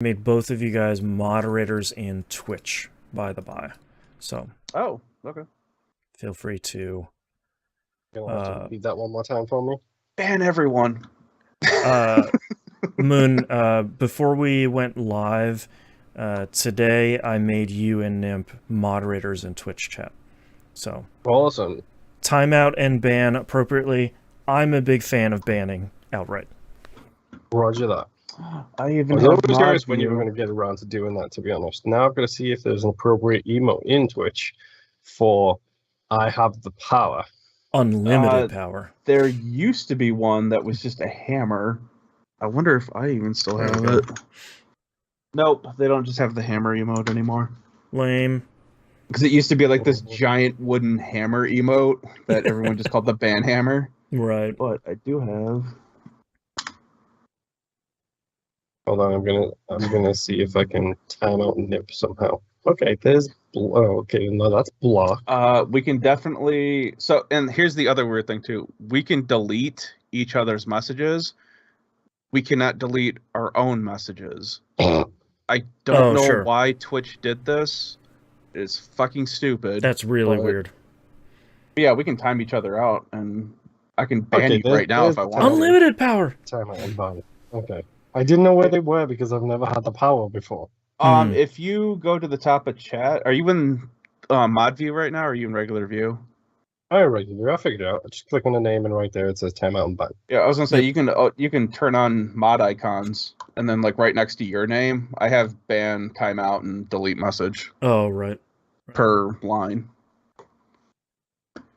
Made both of you guys moderators in Twitch, by the by. So. Oh, okay. Feel free to. You'll have to repeat that one more time for me. Ban everyone. Moon, before we went live, today I made you and Nimp moderators in Twitch chat. So. Awesome. Timeout and ban appropriately. I'm a big fan of banning outright. Roger that. I even I have was curious when you were view. going to get around to doing that, to be honest. Now I've got to see if there's an appropriate emote in Twitch for I have the power. Unlimited power. There used to be one that was just a hammer. I wonder if I even still have it. Nope, they don't just have the hammer emote anymore. Lame. Because it used to be like this giant wooden hammer emote that everyone just called the ban hammer. Right. But I do have. Hold on, I'm gonna see if I can time out Nip somehow. Okay, there's okay, no, that's block. We can definitely and here's the other weird thing too. We can delete each other's messages. We cannot delete our own messages. I don't know why Twitch did this. It's fucking stupid. That's really weird. Yeah, we can time each other out, and I can ban you right now if I want. Unlimited power. Time out and ban. Okay. I didn't know where they were because I've never had the power before. If you go to the top of chat, are you in mod view right now, or are you in regular view? I figured it out. I just click on the name, and right there it says time out and ban. Yeah, I was gonna say you can turn on mod icons, and then like right next to your name, I have ban, timeout, and delete message. Oh right. Per line.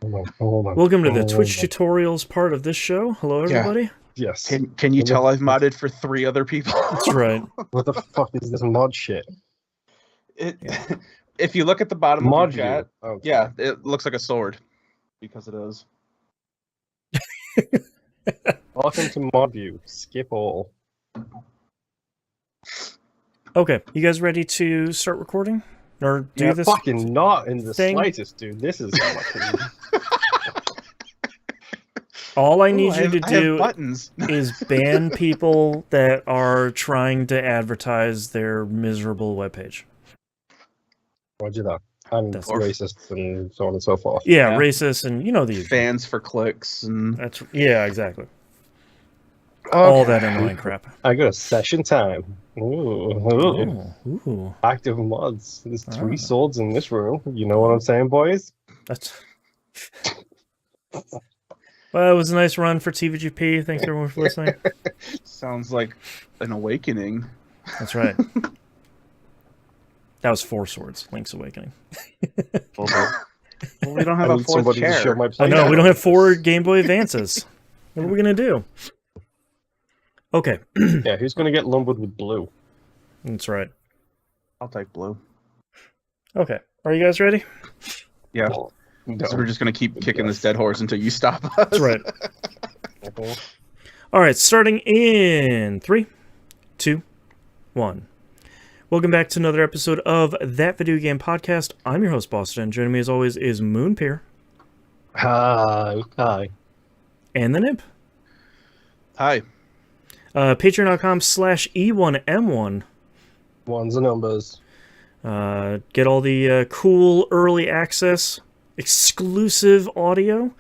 Hold on. Welcome to the Twitch tutorials part of this show. Hello, everybody. Yeah. Yes. Can you tell I've modded for 3 other people? That's right. What the fuck is this mod shit? If you look at the bottom mod of your chat, okay. Yeah, it looks like a sword because it is. Welcome to mod view. Skip all. Okay, you guys ready to start recording or do this? Fucking not in the thing? slightest, dude. This is fucking. All I need you to do buttons. is ban people that are trying to advertise their miserable webpage. Roger that. And racist and so on and so forth. Yeah, racist and you know the fans for clicks and that's exactly. Okay. All that annoying crap. I got a session time. Ooh. Active mods. There's 3 swords in this room. You know what I'm saying, boys? That's. Well, it was a nice run for TVGP. Thanks everyone for listening. Sounds like an awakening. That's right. That was 4 swords. Link's Awakening. Well, we don't have a 4th chair. I know, we don't have 4 Game Boy Advances. What are we gonna do? Okay. Yeah, who's gonna get lumbered with blue? That's right. I'll take blue. Okay. Are you guys ready? Yeah. No. So we're just going to keep kicking this dead horse until you stop us. That's right. All right, starting in 3, 2, 1. Welcome back to another episode of That Video Game Podcast. I'm your host, Boston. Joining me as always is Moonpeer. Hi. And the Nimp. Hi. Patreon.com/E1M1. Ones and numbers. Get all the cool early access, exclusive audio.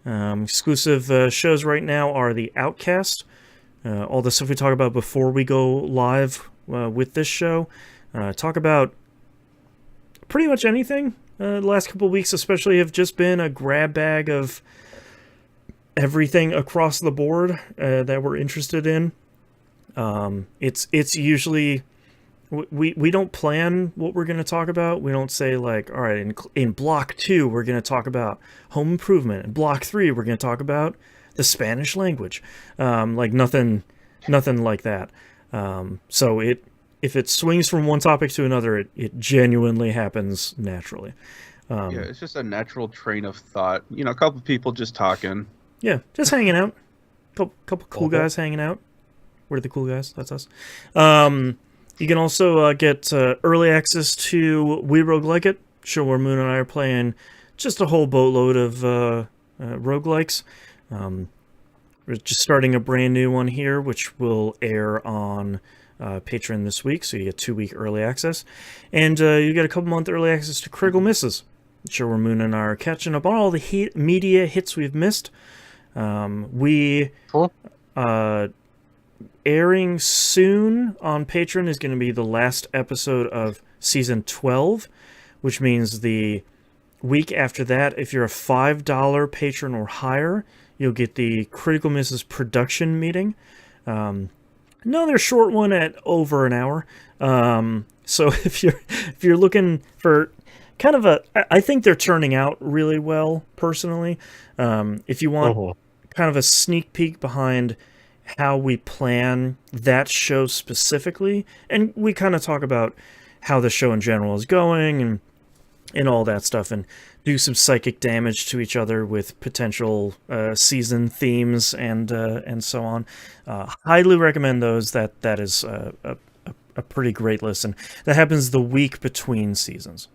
Exclusive shows right now are the Outcast. All the stuff we talk about before we go live with this show. Talk about pretty much anything. The last couple of weeks especially have just been a grab bag of everything across the board that we're interested in. It's usually we don't plan what we're going to talk about. We don't say like, all right, in block 2 we're going to talk about home improvement. In block 3 we're going to talk about the Spanish language. Like nothing like that. So if it swings from one topic to another, it genuinely happens naturally. Yeah, it's just a natural train of thought. You know, a couple people just talking. Yeah, just hanging out. Couple cool guys hanging out. We're the cool guys. That's us. You can also get early access to We Roguelike It, show where Moon and I are playing just a whole boatload of roguelikes. We're just starting a brand new one here, which will air on patron this week, so you get 2-week early access. And you get a couple month early access to Critical Misses. Sure, we're Moon and I are catching up on all the media hits we've missed. Airing soon on Patreon is going to be the last episode of Season 12, which means the week after that, if you're a $5 patron or higher, you'll get the Critical Misses production meeting. Another short one at over an hour. So if you're looking for kind of I think they're turning out really well, personally. If you want kind of a sneak peek behind how we plan that show specifically, and we kind of talk about how the show in general is going and all that stuff, and do some psychic damage to each other with potential season themes and so on. Highly recommend those. That is a pretty great listen. That happens the week between seasons.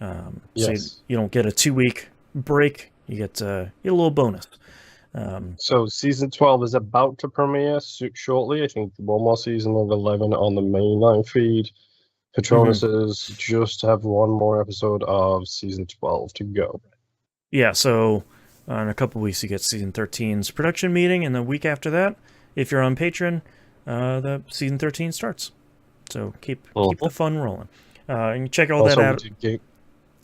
So you don't get a 2-week break. You get a little bonus. So season 12 is about to premiere shortly. I think one more season of 11 on the mainline feed. Patronuses just have one more episode of season 12 to go. Yeah, so in a couple weeks you get season 13's production meeting, and the week after that, if you're on Patreon, the season 13 starts. So keep the fun rolling. And check all that out.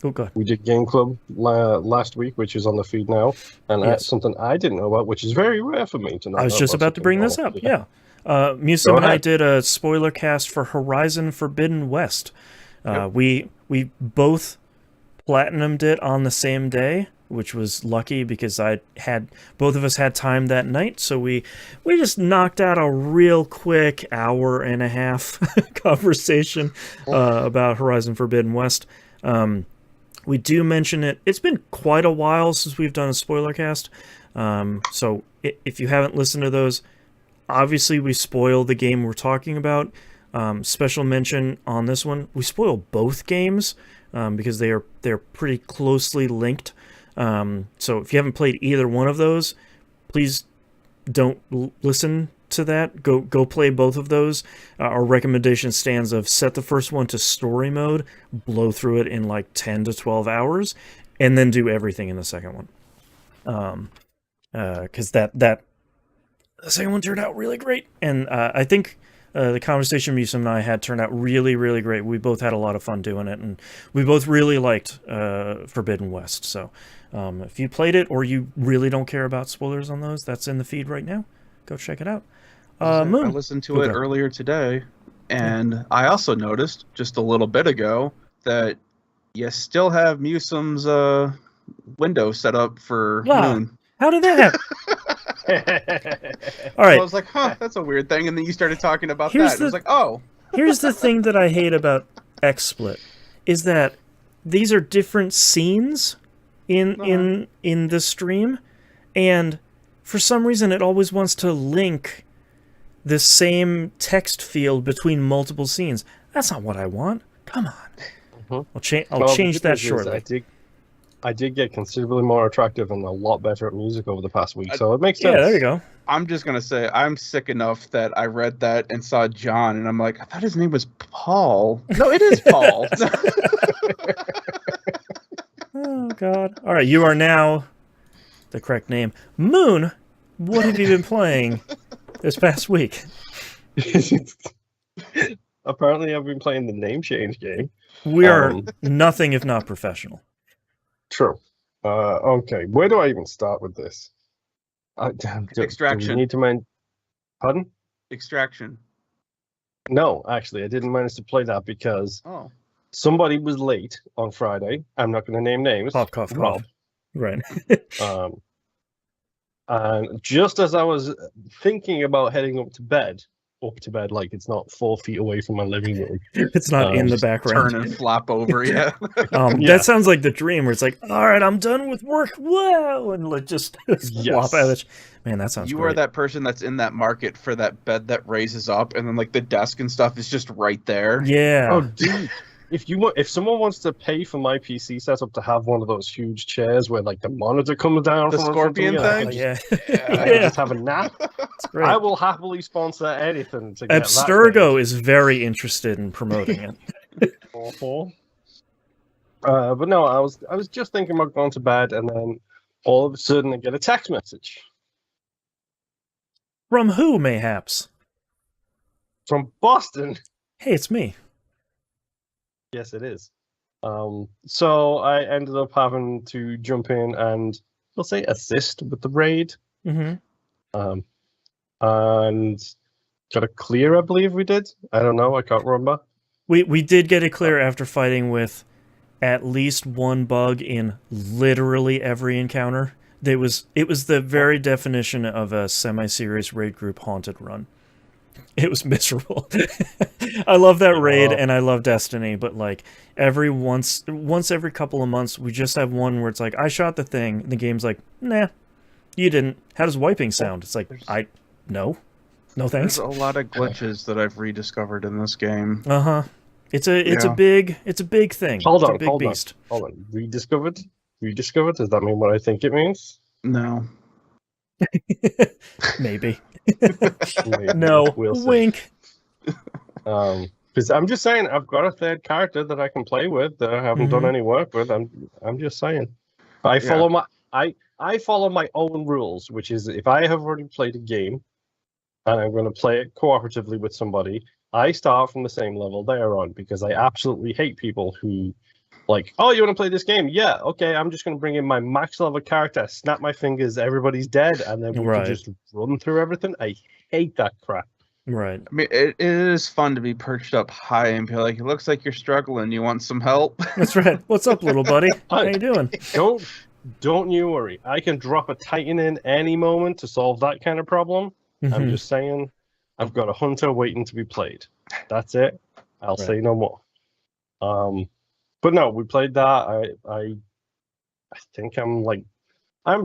Go ahead. We did Game Club last week, which is on the feed now, and that's something I didn't know about, which is very rare for me to know. I was just about to bring this up. Yeah. Musa and I did a spoiler cast for Horizon Forbidden West. We both platinumed it on the same day, which was lucky because both of us had time that night, so we just knocked out a real quick hour and a half conversation about Horizon Forbidden West. We do mention it. It's been quite a while since we've done a spoiler cast, so if you haven't listened to those, obviously we spoil the game we're talking about. Special mention on this one, we spoil both games because they're pretty closely linked. So if you haven't played either one of those, please don't listen to that. Go play both of those. Our recommendation stands of set the first one to story mode, blow through it in like 10 to 12 hours, and then do everything in the second one. Because the second one turned out really great, and I think the conversation Musa and I had turned out really, really great. We both had a lot of fun doing it, and we both really liked Forbidden West. So if you played it or you really don't care about spoilers on those, that's in the feed right now. Go check it out. Moon. I listened to it earlier today, and I also noticed just a little bit ago that you still have Musam's window set up for Moon. How did that happen? All right. So I was like, that's a weird thing. And then you started talking about that. I was like, oh. Here's the thing that I hate about XSplit is that these are different scenes in the stream, and for some reason it always wants to link the same text field between multiple scenes. That's not what I want. Come on. I'll change that shortly. I did get considerably more attractive and a lot better at music over the past week, so it makes sense. Yeah, there you go. I'm just going to say, I'm sick enough that I read that and saw John, and I'm like, I thought his name was Paul. No, it is Paul. Oh, God. All right, you are now the correct name. Moon, what have you been playing this past week? Apparently, I've been playing the name change game. We are nothing if not professional. True. Okay, where do I even start with this? Extraction. Do we need to mind? Pardon? Extraction. No, actually, I didn't manage to play that because somebody was late on Friday. I'm not going to name names. Cough. Right. And just as I was thinking about heading up to bed like it's not 4 feet away from my living room. It's not in the background. Turn and flop over, yeah. That sounds like the dream where it's like, all right, I'm done with work. Whoa! And like just flop out of it. Man, that sounds great. You are that person that's in that market for that bed that raises up, and then like the desk and stuff is just right there. Yeah. Oh, dude. if someone wants to pay for my PC setup to have one of those huge chairs where like the monitor comes down, The from in front of scorpion me, and I thing? can Yeah. I can just have a nap. It's great. I will happily sponsor anything to get Abstergo is very interested in promoting it. awful. But no, I was just thinking about going to bed, and then all of a sudden I get a text message From who, mayhaps? from Boston. Hey, it's me. Yes, it is. So I ended up having to jump in and, we'll say, assist with the raid. Mm-hmm. And got a clear, I believe we did. I don't know, I can't remember. We did get it clear after fighting with at least one bug in literally every encounter. It was the very definition of a semi-serious raid group haunted run. It was miserable. I love that raid and I love Destiny, but like once every couple of months we just have one where it's like, I shot the thing, and the game's like, nah, you didn't. How does wiping sound? It's like, no thanks. There's a lot of glitches that I've rediscovered in this game. Uh-huh. It's a big thing. Hold it's on, a big beast. Hold on. Rediscovered? Does that mean what I think it means? No. Maybe. Maybe. No. We'll see. Wink. Because I'm just saying, I've got a third character that I can play with that I haven't done any work with. I'm just saying. I follow my own rules, which is if I have already played a game and I'm going to play it cooperatively with somebody, I start from the same level they are on, because I absolutely hate people who like, oh, you want to play this game? Yeah, okay, I'm just going to bring in my max level character, snap my fingers, everybody's dead, and then we can just run through everything. I hate that crap. Right. I mean, it is fun to be perched up high and be like, it looks like you're struggling. You want some help? That's right. What's up, little buddy? How you doing? Don't you worry. I can drop a Titan in any moment to solve that kind of problem. I'm just saying, I've got a hunter waiting to be played. That's it. I'll say no more. But no, we played that. I think I'm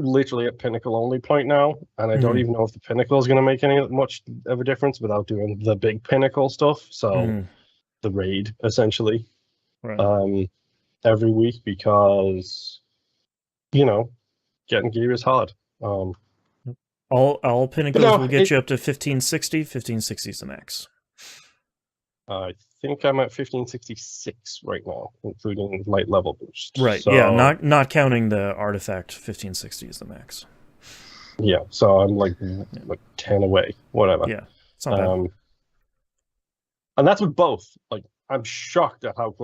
literally at pinnacle only point now, and I don't even know if the pinnacle is going to make any much of a difference without doing the big pinnacle stuff. So the raid essentially every week, because getting gear is hard. All pinnacles will get you up to 1560. 1560 is the max. I think I'm at 1566 right now, including light level boost. Right. So, yeah. Not counting the artifact. 1560 is the max. Yeah. So I'm like 10 away. Whatever. Yeah. It's not bad. And that's with both. Like, I'm shocked at how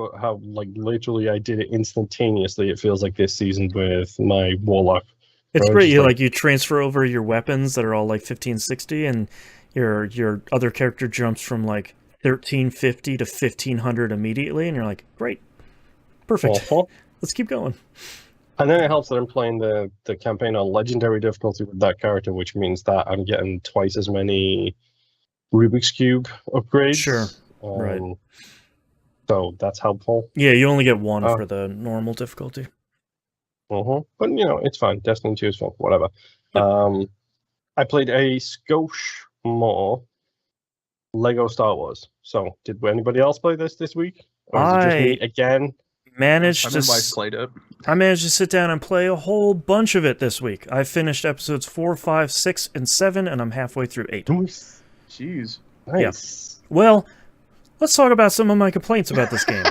like literally I did it instantaneously. It feels like this season with my warlock. It's great. You transfer over your weapons that are all like 1560, and your other character jumps from like 1350 to 1500 immediately, and you're like, great, perfect. Let's keep going. And then it helps that I'm playing the campaign on legendary difficulty with that character, which means that I'm getting twice as many Rubik's Cube upgrades. Sure. Right. So that's helpful. Yeah, you only get one for the normal difficulty. But it's fine. Destiny 2 is fun. Whatever. Yep. I played a skosh more Lego Star Wars. So, did anybody else play this week? Or is it just me again? Played it. I managed to sit down and play a whole bunch of it this week. I finished episodes 4, 5, 6, and 7, and I'm halfway through 8. Jeez. Nice. Yeah. Well, let's talk about some of my complaints about this game.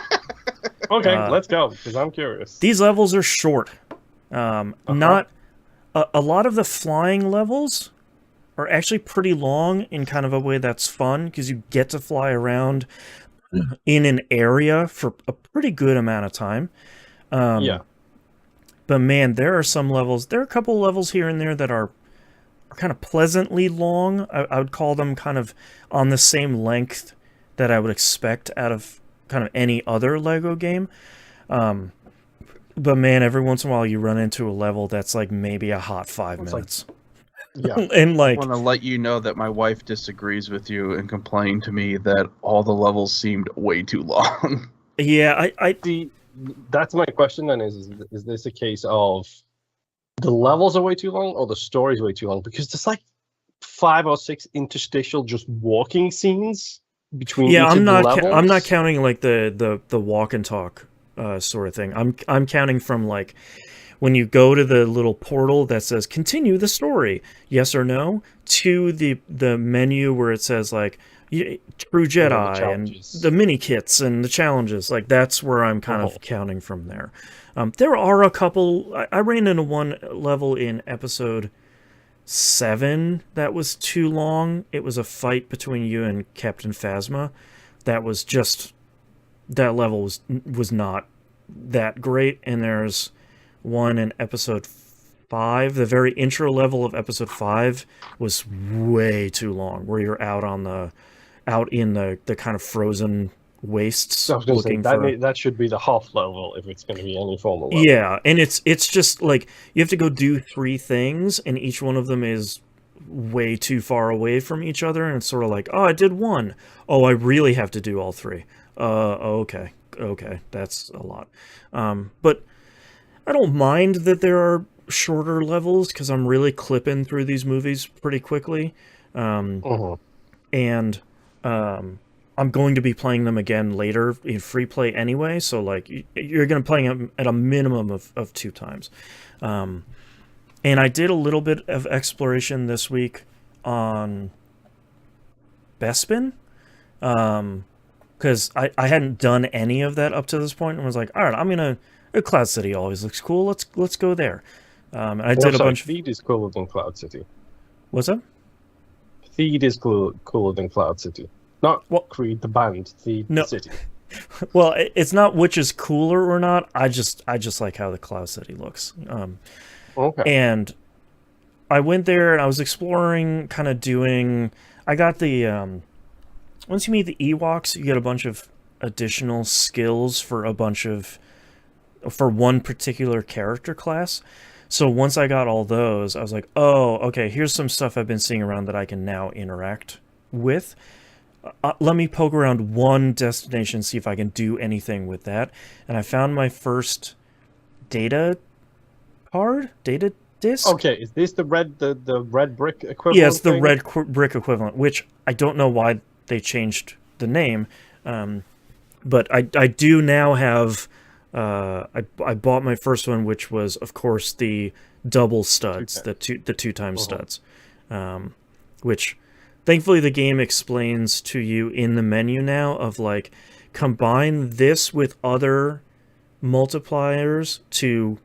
Okay, let's go, because I'm curious. These levels are short. Not a lot of the flying levels are actually pretty long in kind of a way that's fun, because you get to fly around in an area for a pretty good amount of time. But man, there are some levels. There are a couple levels here and there that are kind of pleasantly long. I would call them kind of on the same length that I would expect out of kind of any other Lego game. But man, every once in a while you run into a level that's like maybe a hot 5 minutes. And like, I want to let you know that my wife disagrees with you and complained to me that all the levels seemed way too long. Yeah, that's my question then, is this a case of the levels are way too long or the story's way too long? Because there's like 5 or 6 interstitial just walking scenes between Yeah, each of the I'm not levels? counting like the walk and talk sort of thing. I'm counting from like when you go to the little portal that says continue the story, yes or no, to the menu where it says like True You know, the Jedi and the challenges. mini kits and the challenges. Like that's where I'm kind Uh-huh. of counting from there. There are a couple. I ran into one level in episode 7 that was too long. It was a fight between you and Captain Phasma. That was just that level was not that great. And there's one in episode 5. The very intro level of episode 5 was way too long, where you're out in the kind of frozen wastes I was going to say looking for. that should be the half level if it's going to be any formal level. Yeah, and it's just like you have to go do 3 things, and each one of them is way too far away from each other, and it's sort of like, oh, I did one. Oh, I really have to do all 3. Okay, that's a lot. But I don't mind that there are shorter levels because I'm really clipping through these movies pretty quickly. Uh-huh. And I'm going to be playing them again later in free play anyway, so like you're going to play them at a minimum of 2 times. And I did a little bit of exploration this week on Bespin, because I hadn't done any of that up to this point, and was like, all right, I'm gonna. Cloud City always looks cool. Let's go there. And I did a bunch. Theed is cooler than Cloud City. What's up? Theed is cooler than Cloud City. Not What? Creed the band, Theed No. the city. Well, it's not which is cooler or not. I just like how the Cloud City looks. Okay. And I went there and I was exploring, kind of doing. I got the once you meet the Ewoks, you get a bunch of additional skills for one particular character class. So once I got all those, I was like, oh, okay, here's some stuff I've been seeing around that I can now interact with. Let me poke around one destination, see if I can do anything with that. And I found my first data disc. Okay, is this the red brick equivalent? Yeah, it's the thing? red brick equivalent, which I don't know why they changed the name. But I do now have. I bought my first one, which was, of course, the double studs, the two times studs, which thankfully the game explains to you in the menu now of like combine this with other multipliers to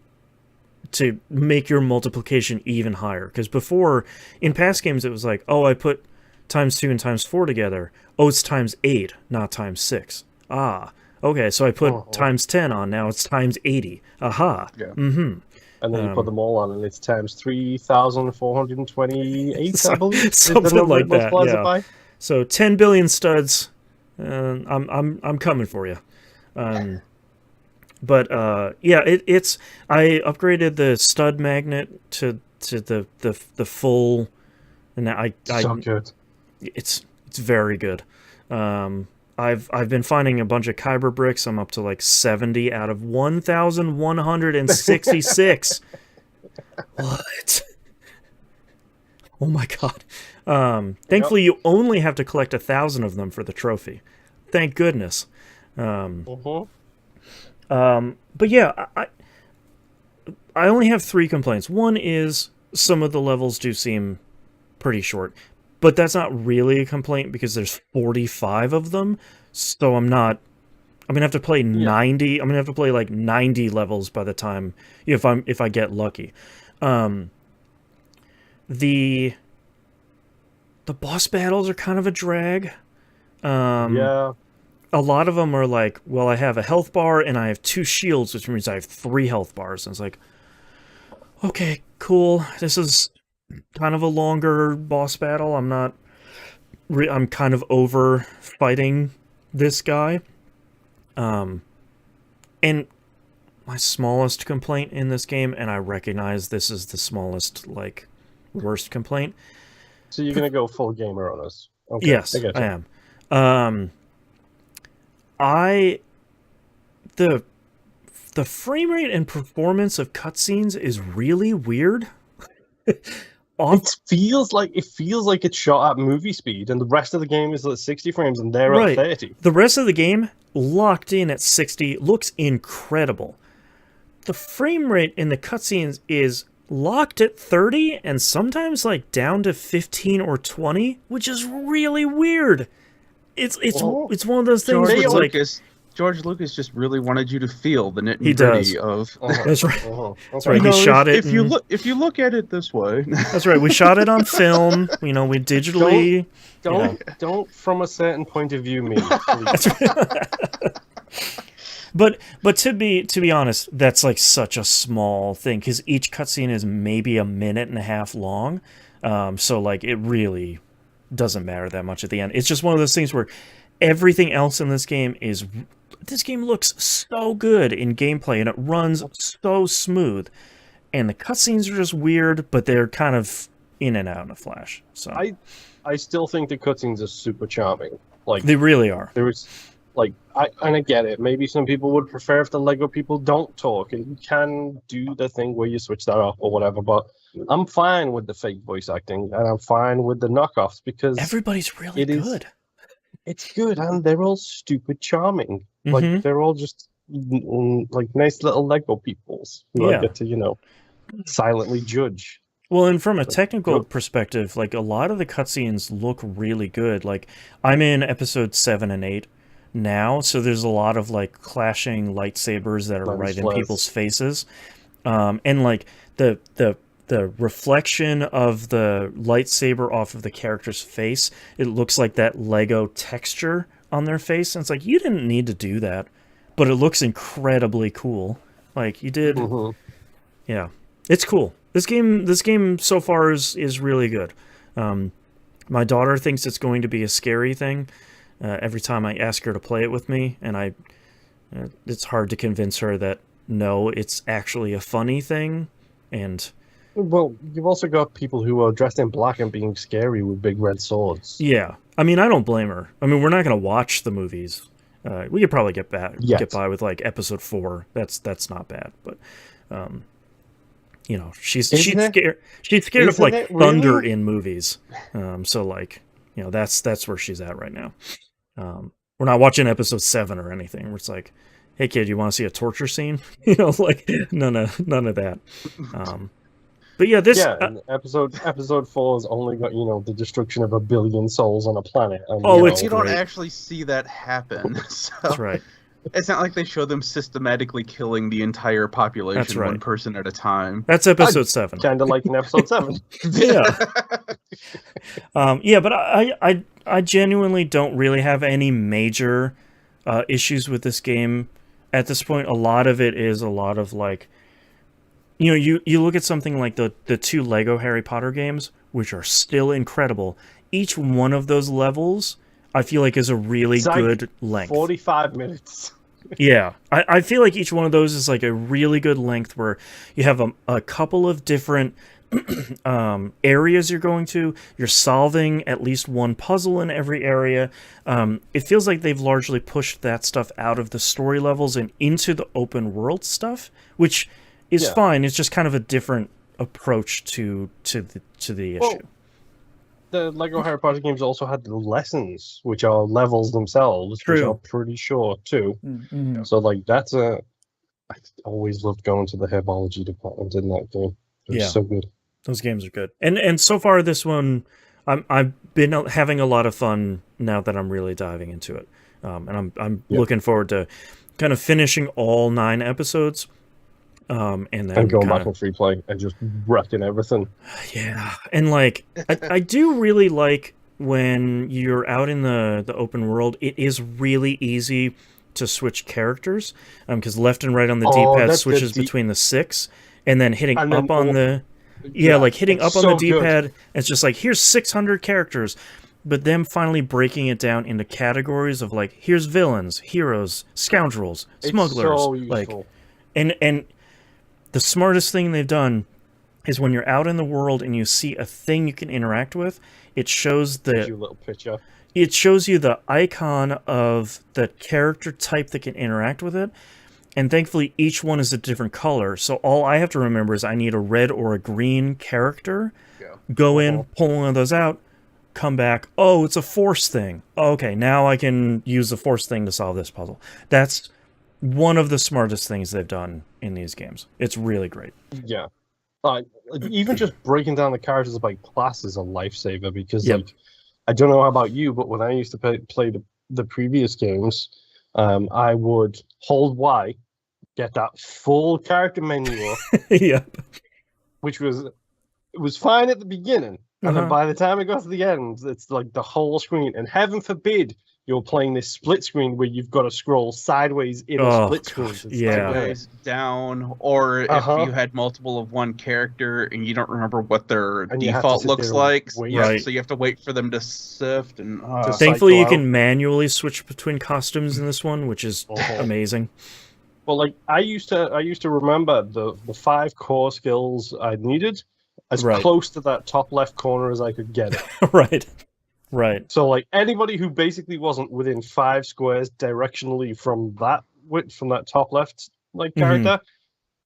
make your multiplication even higher. Because before, in past games, it was like, oh, I put times 2 and times 4 together. Oh, it's times 8, not times 6. Ah. Okay, so I put times 10 on, now it's times 80. Aha. Yeah. Mm-hmm. And then you put them all on, and it's times 3,428, I believe. Something like that, yeah. By. So 10 billion studs, I'm coming for you. But yeah, it's I upgraded the stud magnet to the full, and I So good. It's very good. I've been finding a bunch of Kyber bricks. I'm up to like 70 out of 1,166. What? Oh my god. Thankfully, you only have to collect 1,000 of them for the trophy. Thank goodness. But yeah, I only have 3 complaints. One is some of the levels do seem pretty short. But that's not really a complaint because there's 45 of them, so I'm gonna have to play 90. I'm gonna have to play like 90 levels by the time if I get lucky. The boss battles are kind of a drag. Yeah. A lot of them are like, well, I have a health bar and I have 2 shields, which means I have 3 health bars. And it's like, okay, cool. This is kind of a longer boss battle. I'm kind of over fighting this guy. And my smallest complaint in this game, and I recognize this is the smallest, like, worst complaint. So you're gonna go full gamer on us? Okay, Yes, I am. The frame rate and performance of cutscenes is really weird. off. It feels like it's shot at movie speed, and the rest of the game is at 60 frames, and they're Right. at 30. The rest of the game, locked in at 60, looks incredible. The frame rate in the cutscenes is locked at 30 and sometimes like down to 15 or 20, which is really weird. It's one of those things where it's like George Lucas just really wanted you to feel the nit He and does. gritty of. That's right. That's right. You We know, shot it. if you look at it this way. That's right. We shot it on film. We digitally. Don't from a certain point of view me. Please. But to be honest, that's like such a small thing because each cutscene is maybe a minute and a half long. So like it really doesn't matter that much at the end. It's just one of those things where everything else in this game looks so good in gameplay and it runs so smooth, and the cutscenes are just weird, but they're kind of in and out in a flash. So I still think the cutscenes are super charming. Like they really are. There is, like, I get it. Maybe some people would prefer if the Lego people don't talk, and you can do the thing where you switch that off or whatever. But I'm fine with the fake voice acting, and I'm fine with the knockoffs because everybody's really good. It's good, and they're all stupid charming. Mm-hmm. Like they're all just like nice little Lego peoples who I get to silently judge. Well, and from a technical perspective, like a lot of the cutscenes look really good. Like I'm in episode 7 and 8 now, so there's a lot of like clashing lightsabers that are right in people's faces, and like the reflection of the lightsaber off of the character's face, it looks like that Lego texture on their face, and it's like you didn't need to do that, but it looks incredibly cool. Like you did, yeah, it's cool. This game so far is really good. My daughter thinks it's going to be a scary thing every time I ask her to play it with me, and it's hard to convince her that no, it's actually a funny thing. And well, you've also got people who are dressed in black and being scary with big red swords. Yeah, I mean, I don't blame her. I mean, we're not going to watch the movies. We could probably get by with like episode 4. That's not bad, but. She's scared. She's scared of like thunder in movies. So like, that's where she's at right now. We're not watching episode 7 or anything. Where it's like, hey kid, you want to see a torture scene? Like none of that. But yeah, and episode 4 has only got the destruction of 1 billion souls on a planet. And, you don't actually see that happen. So. That's right. It's not like they show them systematically killing the entire population, one person at a time. That's episode 7. Kind of like in episode 7. Yeah. But I genuinely don't really have any major issues with this game at this point. A lot of it is a lot of like, you look at something like the 2 Lego Harry Potter games, which are still incredible. Each one of those levels, I feel like, is a really good length. 45 minutes. Yeah. I feel like each one of those is like a really good length where you have a couple of different areas you're going to. You're solving at least one puzzle in every area. It feels like they've largely pushed that stuff out of the story levels and into the open world stuff, which is fine. It's just kind of a different approach to the issue. The Lego Harry Potter games also had the lessons, which are levels themselves, which are pretty short too. Mm-hmm. So like I always loved going to the herbology department in that game. It was so good. Those games are good. And so far this one, I've been having a lot of fun now that I'm really diving into it. And I'm looking forward to kind of finishing all 9 episodes. And then going back on free play and just wrecking everything. Yeah, and like I do really like when you're out in the open world. It is really easy to switch characters because left and right on the D-pad switches between the 6, and then hitting up on the hitting up on the D-pad. It's just like here's 600 characters, but them finally breaking it down into categories of like here's villains, heroes, scoundrels, smugglers, it's so useful. and the smartest thing they've done is when you're out in the world and you see a thing you can interact with, it shows little picture. It shows you the icon of the character type that can interact with it, And thankfully, each one is a different color. So all I have to remember is I need a red or a green character. Yeah. Go in, pull one of those out, come back. Oh, it's a force thing. Okay, now I can use the force thing to solve this puzzle. That's one of the smartest things they've done in these games. It's really great. Yeah. Even just breaking down the characters by class is a lifesaver because, Yep. like, I don't know about you, but when I used to play the previous games, I would hold Y, get that full character menu up, Yep. which was fine at the beginning, and then Uh-huh. by the time it got to the end, it's like the whole screen. And heaven forbid you're playing this split screen where you've got to scroll sideways in a Oh, split screen. gosh, It's yeah. like, Sideways, down, or Uh-huh. if you had multiple of one character and you don't remember what their And you have to default sit looks there and like, wait. yeah, Right. so you have to wait for them to sift and Just Thankfully, you cycle can manually switch between costumes in this one, which is Uh-huh. amazing. Well, like I used to remember the 5 core skills I needed as Right. close to that top left corner as I could get it. Right. Right. So like anybody who basically wasn't within 5 squares directionally from that top left like character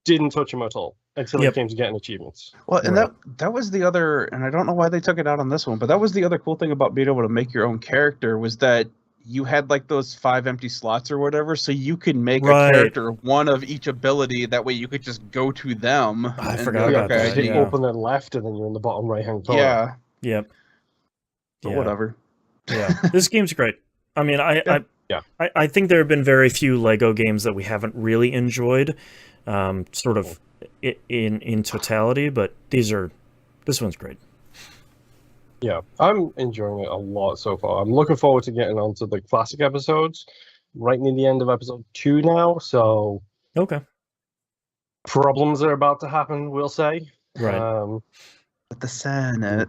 didn't touch him at all until Yep. it came to getting achievements. well, and Right. that was the other, and I don't know why they took it out on this one, but that was the other cool thing about being able to make your own character was that you had like those 5 empty slots or whatever, so you could make Right. a character one of each ability. That way, you could just go to them. I and forgot be like, about okay, that, Hit yeah. open and left, and then you're in the bottom right hand corner. yeah, Yep. but Yeah. whatever. Yeah. This game's great. I mean, Yeah. I think there have been very few Lego games that we haven't really enjoyed, sort of in totality, but this one's great. Yeah, I'm enjoying it a lot so far. I'm looking forward to getting onto the classic episodes. Right near the end of episode 2 now, so Okay. problems are about to happen, we'll say. Right. With the Senate.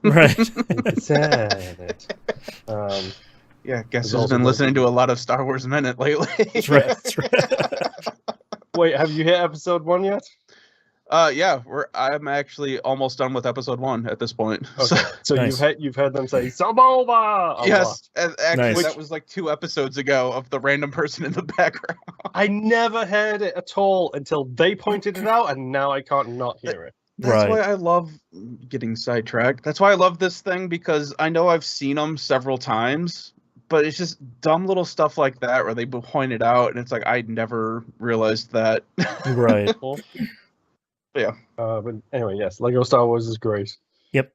Right. The Senate. Yeah, guess There's who's also been the- listening to a lot of Star Wars Minute lately. That's right. That's right. Wait, have you hit episode 1 yet? Yeah, I'm actually almost done with episode 1 at this point. Okay, so Nice. you've heard them say "Sabova" a lot. Yes, and actually Nice. that was like 2 episodes ago of the random person in the background. I never heard it at all until they pointed it out, and now I can't not hear it. That's Right. why I love getting sidetracked. That's why I love this thing, because I know I've seen them several times, but it's just dumb little stuff like that where they point it out, and it's like I never realized that. Right. Yeah. But anyway, yes, Lego Star Wars is great. Yep.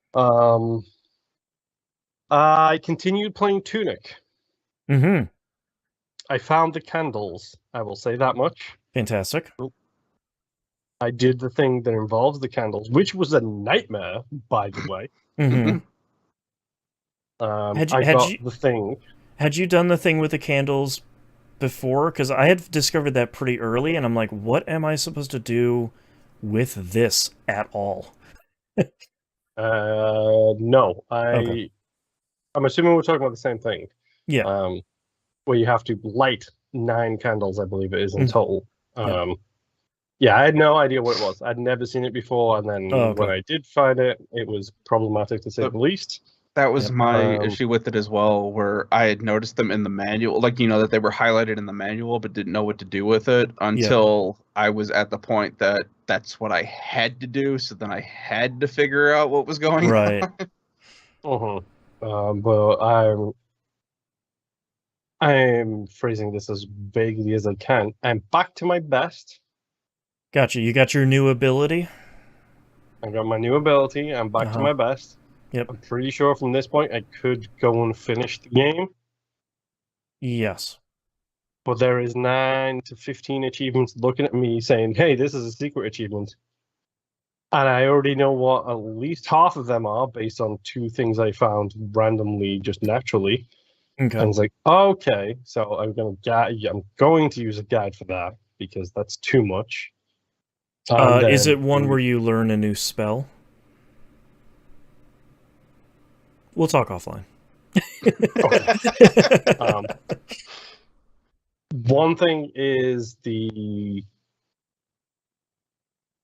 I continued playing Tunic. Mm-hmm. I found the candles. I will say that much. Fantastic. I did the thing that involves the candles, which was a nightmare, by the way. Mm-hmm. Had I you- got the thing. Had you done the thing with the candles before? Because I had discovered that pretty early, and I'm like, what am I supposed to do with this at all? No, Okay. I'm assuming we're talking about the same thing. Yeah. Where you have to light 9 candles, I believe it is in Mm. total. Yeah. Yeah, I had no idea what it was. I'd never seen it before, and then Oh, okay. when I did find it, it was problematic to say the least. That was Yep. my Um, issue with it as well, where I had noticed them in the manual, like, that they were highlighted in the manual, but didn't know what to do with it until I was at the point that that's what I had to do. So then I had to figure out what was going on. Right. But I'm phrasing this as vaguely as I can. I'm back to my best. Gotcha. You got your new ability? I got my new ability. I'm back to Uh-huh. my best. Yep. I'm pretty sure from this point I could go and finish the game. Yes. But there is 9 to 15 achievements looking at me saying, hey, this is a secret achievement. And I already know what at least half of them are based on 2 things I found randomly, just naturally. Okay. And it's like, okay, so I'm going to use a guide for that because that's too much. And Is then- it one where you learn a new spell? We'll talk offline. One thing is the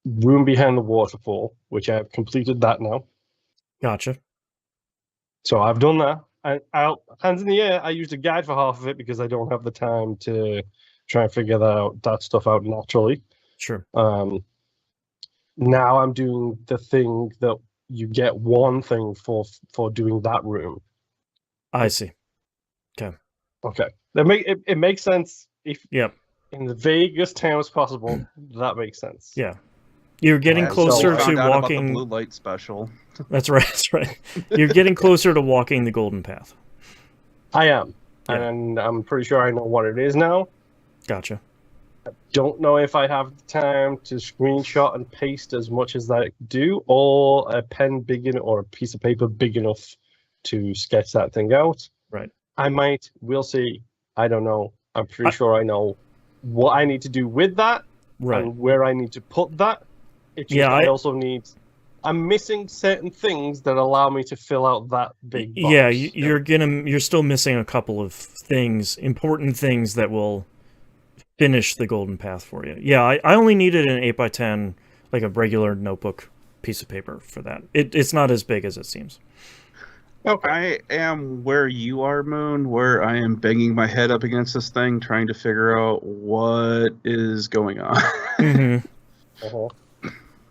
room behind the waterfall, which I've completed that now. Gotcha. So I've done that. And hands in the air, I used a guide for half of it because I don't have the time to try and figure that stuff out naturally. Sure. Now I'm doing the thing that you get one thing for doing that room. I see. Okay. It makes sense if Yep. in the vaguest terms possible. That makes sense. Yeah. You're getting As closer we to found out about walking. the blue light special. That's right. That's right. You're getting closer to walking the golden path. I am. Yeah. And I'm pretty sure I know what it is now. Gotcha. Don't know if I have the time to screenshot and paste as much as I do, or a pen big enough or a piece of paper big enough to sketch that thing out. Right. I might. We'll see. I don't know. I'm pretty sure I know what I need to do with that Right. and where I need to put that. It's just I also need. I'm missing certain things that allow me to fill out that big box. Yeah, you're still missing a couple of things, important things that will finish the golden path for you. Yeah, I only needed an 8x10, like a regular notebook piece of paper for that. It's not as big as it seems. Okay. I am where you are, Moon, where I am banging my head up against this thing, trying to figure out what is going on. Uh-huh.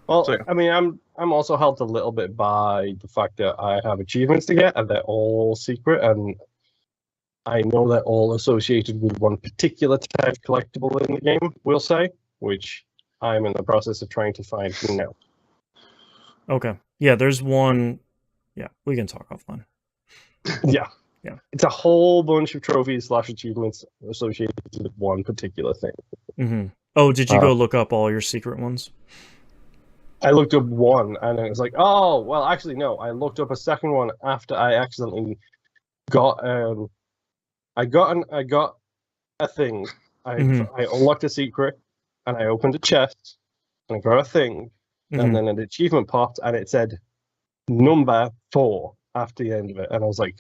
Well, So, yeah. I mean, I'm also helped a little bit by the fact that I have achievements to get, and they're all secret, and I know they're all associated with one particular type collectible in the game, we'll say, which I'm in the process of trying to find now. Okay. Yeah, there's one. Yeah, we can talk offline. Yeah. Yeah. It's a whole bunch of trophies / achievements associated with one particular thing. Oh, did you go look up all your secret ones? I looked up one, and it was like, oh, well, actually, no. I looked up a second one after I accidentally got I got a thing. I unlocked a secret, and I opened a chest, and I got a thing, and then an achievement popped, and it said number 4 after the end of it, and I was like,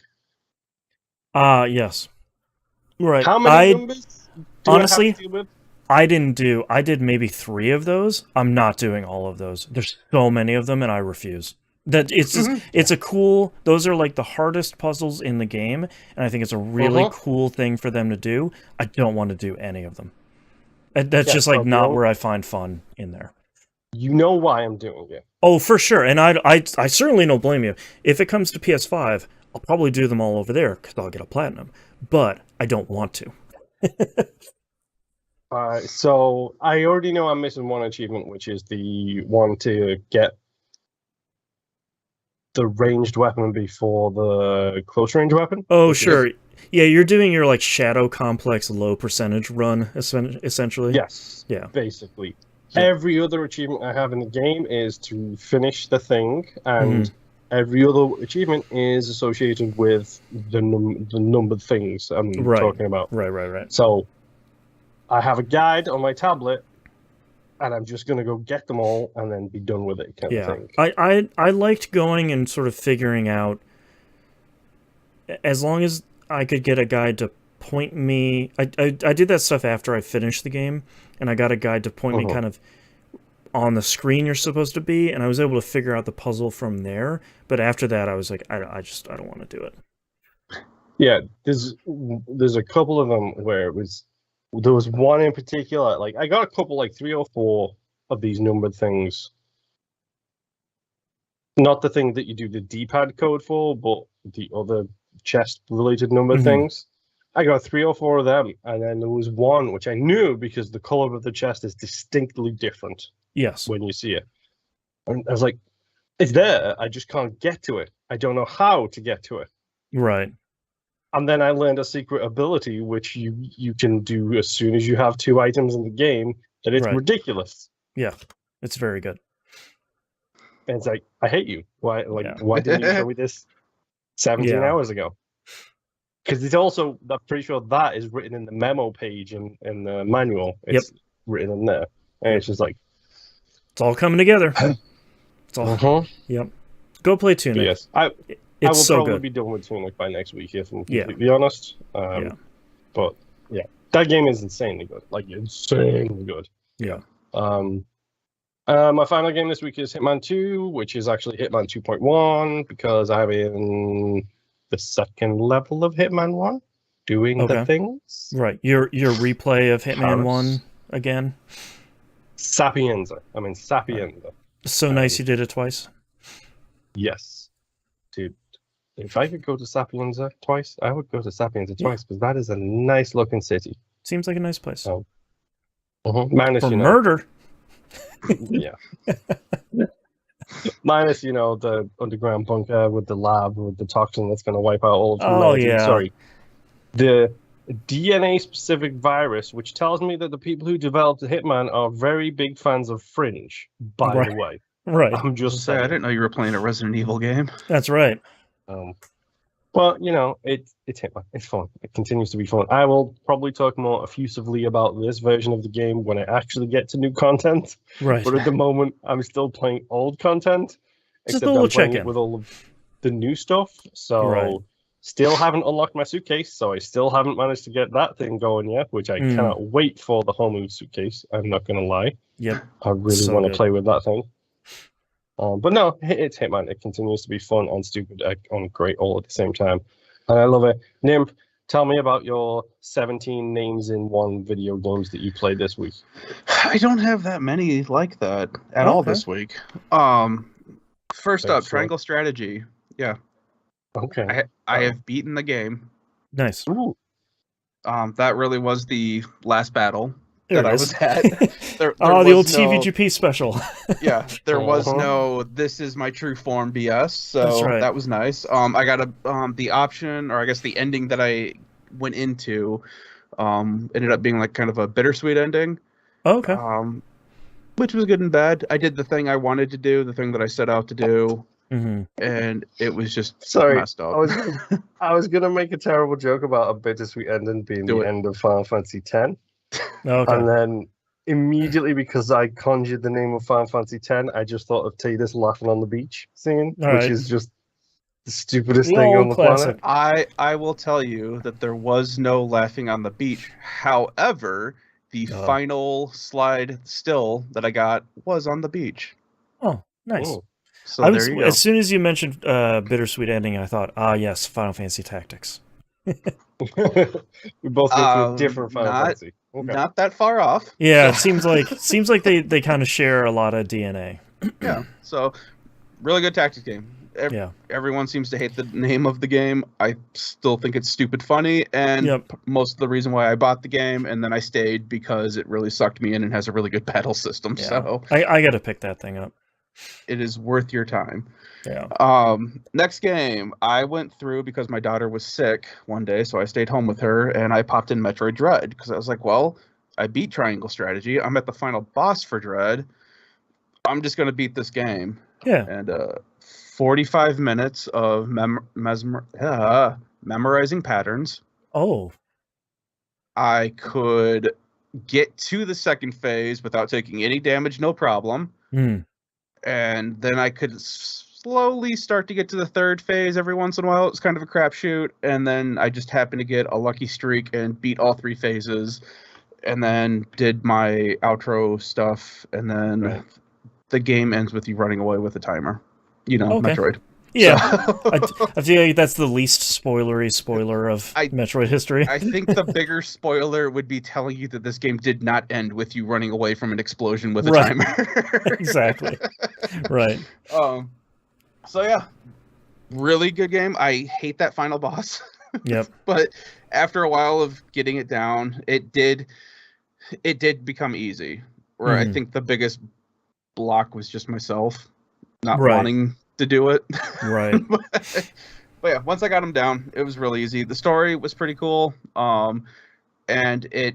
yes, right. How many numbers? Honestly, I did maybe 3 of those. I'm not doing all of those. There's so many of them, and I refuse. That it's just it's a cool. Those are like the hardest puzzles in the game, and I think it's a really cool thing for them to do. I don't want to do any of them. That's just like not where I find fun in there. You know why I'm doing it. Oh, for sure, and I certainly don't blame you. If it comes to PS5, I'll probably do them all over there because I'll get a platinum. But I don't want to. So I already know I'm missing one achievement, which is the one to get the ranged weapon before the close range weapon. Oh, sure. Yeah, you're doing your like Shadow Complex low percentage run, essentially. Yes. Yeah. Basically. Yeah. Every other achievement I have in the game is to finish the thing, and every other achievement is associated with the numbered things I'm talking about. Right. So I have a guide on my tablet, and I'm just going to go get them all and then be done with it, kind of thing. I liked going and sort of figuring out, as long as I could get a guide to point me... I did that stuff after I finished the game, and I got a guide to point me kind of on the screen you're supposed to be, and I was able to figure out the puzzle from there. But after that, I was like, I don't want to do it. Yeah, there's a couple of them where there was one in particular, like I got a couple, like 3 or 4 of these numbered things. Not the thing that you do the D-pad code for, but the other chest-related numbered things. I got 3 or 4 of them, and then there was one which I knew because the color of the chest is distinctly different. Yes. When you see it. And I was like, it's there, I just can't get to it. I don't know how to get to it. Right. And then I learned a secret ability, which you can do as soon as you have 2 items in the game, and it's ridiculous. Yeah, it's very good. And it's like, I hate you. Why didn't you show me this 17 hours ago? Because it's also, I'm pretty sure that is written in the memo page in the manual. It's written in there. And it's just like... It's all coming together. It's all... Yep. Go play Tunic. Yes. I will so probably good. be done with Tunic by next week, if I'm completely honest. But, yeah. That game is insanely good. Like, insanely good. Yeah. My final game this week is Hitman 2, which is actually Hitman 2.1, because I'm in the second level of Hitman 1. doing the Okay. things. Right. Your replay of Hitman Paris. 1 again. Sapienza. I mean, Sapienza. So nice you did it twice. Yes. Dude, if I could go to Sapienza twice, I would go to Sapienza Yeah. twice, because that is a nice looking city. Seems like a nice place. Oh. Minus, For you know, murder. yeah. Minus, you know, the underground bunker with the lab with the toxin that's going to wipe out all of humanity. yeah. Sorry. The DNA-specific virus, which tells me that the people who developed the Hitman are very big fans of Fringe, by Right. the way. Right. I'm just I saying. didn't know you were playing a Resident Evil game. That's right. Well, you know, it's Hitman. It's fun. It continues to be fun. I will probably talk more effusively about this version of the game when I actually get to new content. Right. But at the moment, I'm still playing old content. Just Except a little I'm playing check-in. it with all of the new stuff. So Right. still haven't unlocked my suitcase. So I still haven't managed to get that thing going yet, which I cannot wait for the whole new suitcase. I'm not going to lie. Yep. I really So want to good. play with that thing. But no, it's Hitman. It continues to be fun and stupid and great all at the same time. And I love it. Nymph, tell me about your 17 names in one video games that you played this week. I don't have that many like that at all Okay. this week. First up, Excellent. Triangle Strategy. Yeah, Okay. I have beaten the game. Nice. Ooh. That really was the last battle There that it I is. was at. There Oh, the old was no- TVGP special. Yeah, there was Uh-huh. no "this is my true form" BS. So That's right. that was nice. I got the option, or I guess the ending that I went into, ended up being like kind of a bittersweet ending. Okay. Which was good and bad. I did the thing I wanted to do, the thing that I set out to do, and it was just Sorry, messed up. I was gonna make a terrible joke about a bittersweet ending being Do the it. end of Final Fantasy X, Okay. and then immediately because I conjured the name of Final Fantasy X, I just thought of Tidus laughing on the beach scene, All which right. is just the stupidest The thing old on the classic. planet. I will tell you that there was no laughing on the beach. However, the final slide still that I got was on the beach. Oh, nice. Oh. So there you go. As soon as you mentioned bittersweet ending, I thought, yes, Final Fantasy Tactics. We both go through a different Final Fantasy. Okay. Not that far off. Yeah, So- it seems like they kind of share a lot of DNA. Yeah. So really good tactics game. Yeah. Everyone seems to hate the name of the game. I still think it's stupid funny, and Yep. most of the reason why I bought the game and then I stayed because it really sucked me in and has a really good battle system. Yeah. So I got to pick that thing up. it is worth your time. Yeah. Next game I went through because my daughter was sick one day, so I stayed home with her and I popped in Metroid Dread because I was like, well, I beat Triangle Strategy. I'm at the final boss for Dread. I'm just gonna beat this game. Yeah. And 45 minutes of memorizing patterns. Oh. I could get to the second phase without taking any damage, no problem. And then I could slowly start to get to the third phase every once in a while. It's kind of a crapshoot. And then I just happened to get a lucky streak and beat all three phases. And then did my outro stuff. And then the game ends with you running away with a timer. You know, Okay. Metroid. Yeah. So- I feel like that's the least spoilery spoiler of Metroid history. I think the bigger spoiler would be telling you that this game did not end with you running away from an explosion with a Right. timer. Exactly. Right. So yeah, really good game. I hate that final boss. Yep. But after a while of getting it down, it did become easy. Where I think the biggest block was just myself not Right. wanting to do it. Right. But yeah, once I got him down, it was really easy. The story was pretty cool. And it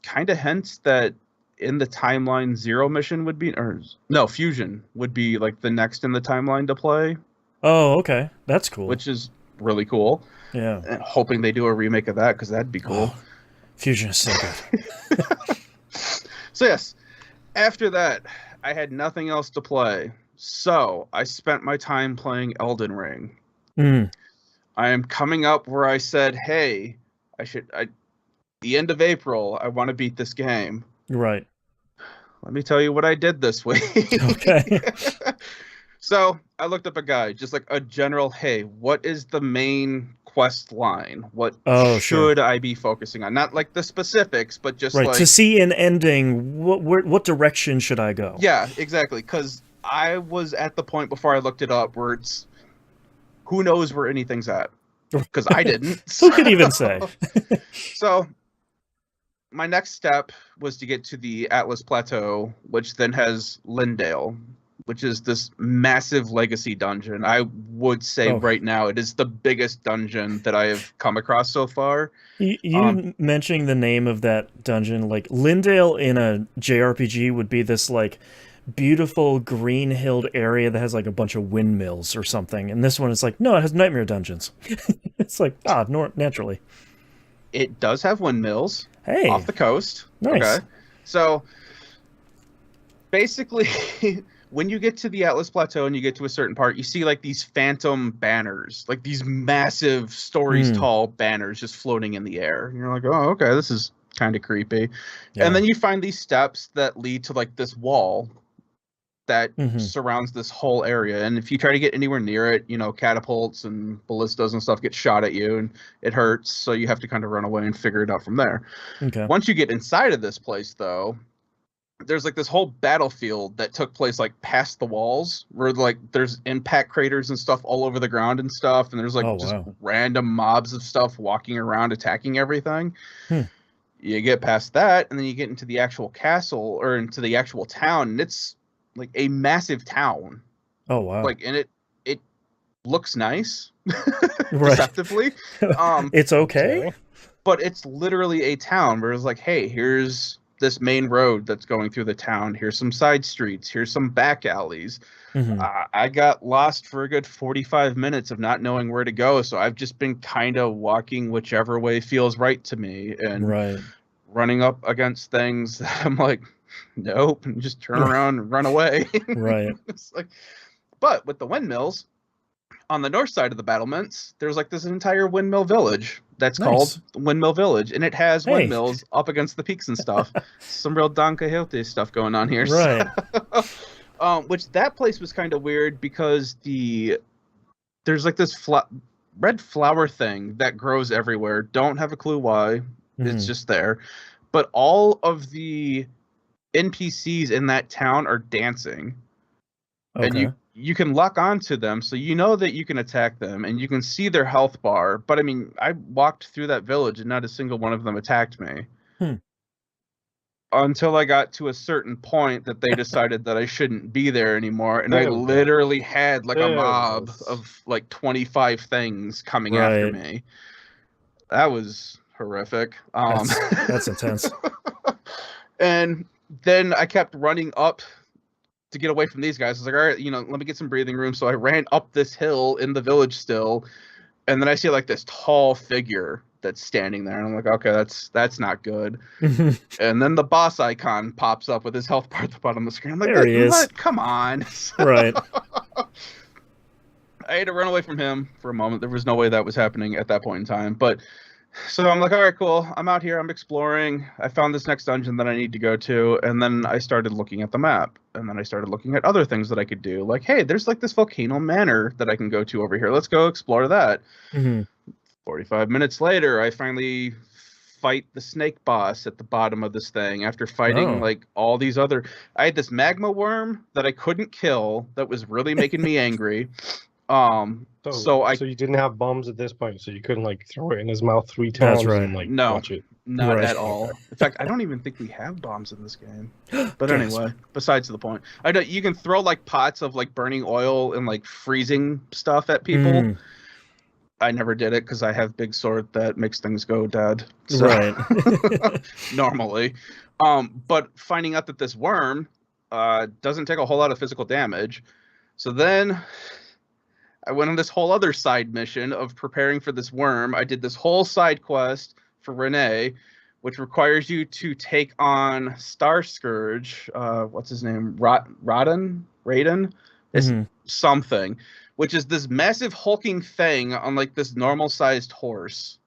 kind of hints that in the timeline, Zero mission would be, or no, Fusion would be like the next in the timeline to play, Oh, okay. That's cool. which is really cool. Yeah. And hoping they do a remake of that because that'd be cool. Oh, Fusion is so good. So yes, after that, I had nothing else to play. So I spent my time playing Elden Ring. I am coming up where I said, hey, the end of April, I want to beat this game. Right. Let me tell you what I did this week. Okay. So I looked up a guide, just like a general, hey, what is the main quest line. What Oh, should sure. I be focusing on? Not like the specifics, but just Right. like, To see an ending, what direction should I go? yeah, exactly. Because I was at the point before I looked it up where it's who knows where anything's at. Because I didn't. Who could even say? So my next step was to get to the Atlas Plateau, which then has Lindale, which is this massive legacy dungeon. I would say right now it is the biggest dungeon that I have come across so far. You mentioning the name of that dungeon, like Lindale in a JRPG would be this like beautiful green-hilled area that has like a bunch of windmills or something, and this one is like, no, it has nightmare dungeons. It's like, naturally. It does have windmills Hey, off the coast. nice. Okay. So basically, when you get to the Atlas Plateau and you get to a certain part, you see like these phantom banners, like these massive stories tall banners just floating in the air. And you're like, oh, okay, this is kind of creepy. Yeah. And then you find these steps that lead to like this wall that surrounds this whole area. And if you try to get anywhere near it, you know, catapults and ballistas and stuff get shot at you and it hurts. So you have to kind of run away and figure it out from there. Okay. Once you get inside of this place, though, there's like this whole battlefield that took place like past the walls where like there's impact craters and stuff all over the ground and stuff. And there's like just random mobs of stuff walking around attacking everything. You get past that and then you get into the actual castle or into the actual town, and it's like a massive town. Oh wow. Like, and it looks nice. Right. Deceptively. It's okay. But it's literally a town where it's like, hey, here's this main road that's going through the town. Here's some side streets. Here's some back alleys. I got lost for a good 45 minutes of not knowing where to go. So I've just been kind of walking whichever way feels right to me and running up against things that I'm like, nope, and just turn around and run away. Right. It's like, but with the windmills on the north side of the battlements, there's like this entire windmill village that's called Windmill Village, and it has windmills up against the peaks and stuff. Some real Don Quixote stuff going on here. Right. Which that place was kind of weird because there's like this red flower thing that grows everywhere. Don't have a clue why. It's just there. But all of the NPCs in that town are dancing. And you can lock onto them, so you know that you can attack them, and you can see their health bar. But I mean, I walked through that village, and not a single one of them attacked me. Until I got to a certain point that they decided that I shouldn't be there anymore, and I literally had like a mob of like 25 things coming after me. That was horrific. That's intense. And then I kept running up to get away from these guys. I was like, all right, you know, let me get some breathing room. So I ran up this hill in the village still, and then I see like this tall figure that's standing there, and I'm like, okay, that's not good. And then the boss icon pops up with his health bar at the bottom of the screen. I'm like, there he is. Come on. Right. I had to run away from him for a moment. There was no way that was happening at that point in time. But so I'm like, all right, cool. I'm out here. I'm exploring. I found this next dungeon that I need to go to. And then I started looking at the map. And then I started looking at other things that I could do. Like, hey, there's like this volcano manor that I can go to over here. Let's go explore that. 45 minutes later, I finally fight the snake boss at the bottom of this thing after fighting like all these other... I had this magma worm that I couldn't kill that was really making me angry. So you didn't have bombs at this point, so you couldn't like throw it in his mouth 3 times and like watch it. Not at all. In fact, I don't even think we have bombs in this game. But anyway, besides the point, I know you can throw like pots of like burning oil and like freezing stuff at people. I never did it because I have big sword that makes things go dead. So, normally. But finding out that this worm doesn't take a whole lot of physical damage. So then I went on this whole other side mission of preparing for this worm. I did this whole side quest for Renee, which requires you to take on Star Scourge. What's his name? Raiden? It's something. Which is this massive hulking thing on like this normal sized horse.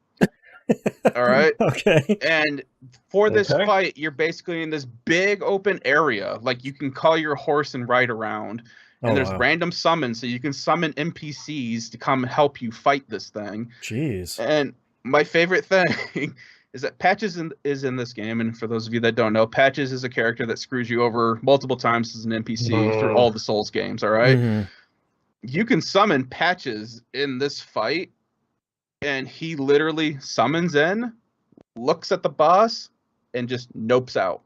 All right. Okay. And for this fight, you're basically in this big open area. Like you can call your horse and ride around. And there's wow. random summons, so you can summon NPCs to come help you fight this thing. Jeez. And my favorite thing is that Patches is in this game, and for those of you that don't know, Patches is a character that screws you over multiple times as an NPC through all the Souls games, all right? Mhm. You can summon Patches in this fight, and he literally summons in, looks at the boss, and just nopes out.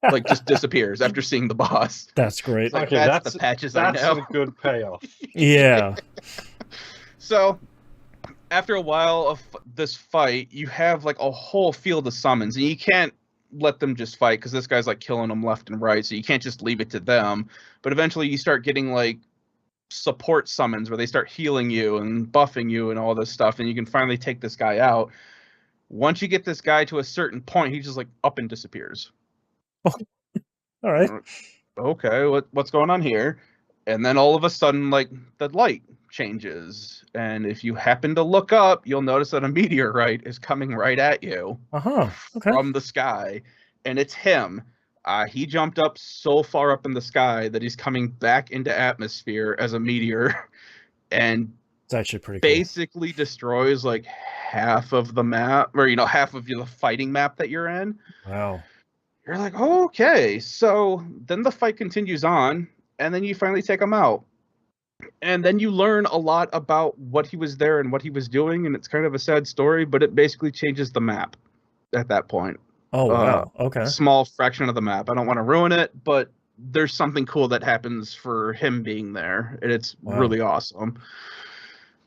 Like, just disappears after seeing the boss. That's great. It's like, Okay, that's the Patches I that's know. a good payoff. Yeah. So, after a while of this fight, you have like a whole field of summons, and you can't let them just fight because this guy's like killing them left and right, so you can't just leave it to them. But eventually you start getting like support summons where they start healing you and buffing you and all this stuff, and you can finally take this guy out. Once you get this guy to a certain point, he just like up and disappears. All right. Okay, what's going on here? And then all of a sudden, like, the light changes, and if you happen to look up, you'll notice that a meteorite is coming right at you Okay. from the sky, and it's him. He jumped up so far up in the sky that he's coming back into atmosphere as a meteor, and It's actually pretty cool. basically destroys like half of the map, or half of the fighting map that you're in. Wow. You're like, oh, okay. So then the fight continues on, and then you finally take him out. And then you learn a lot about what he was there and what he was doing, and it's kind of a sad story, but it basically changes the map at that point. Oh, wow. Okay. Small fraction of the map. I don't want to ruin it, but there's something cool that happens for him being there, and it's really awesome.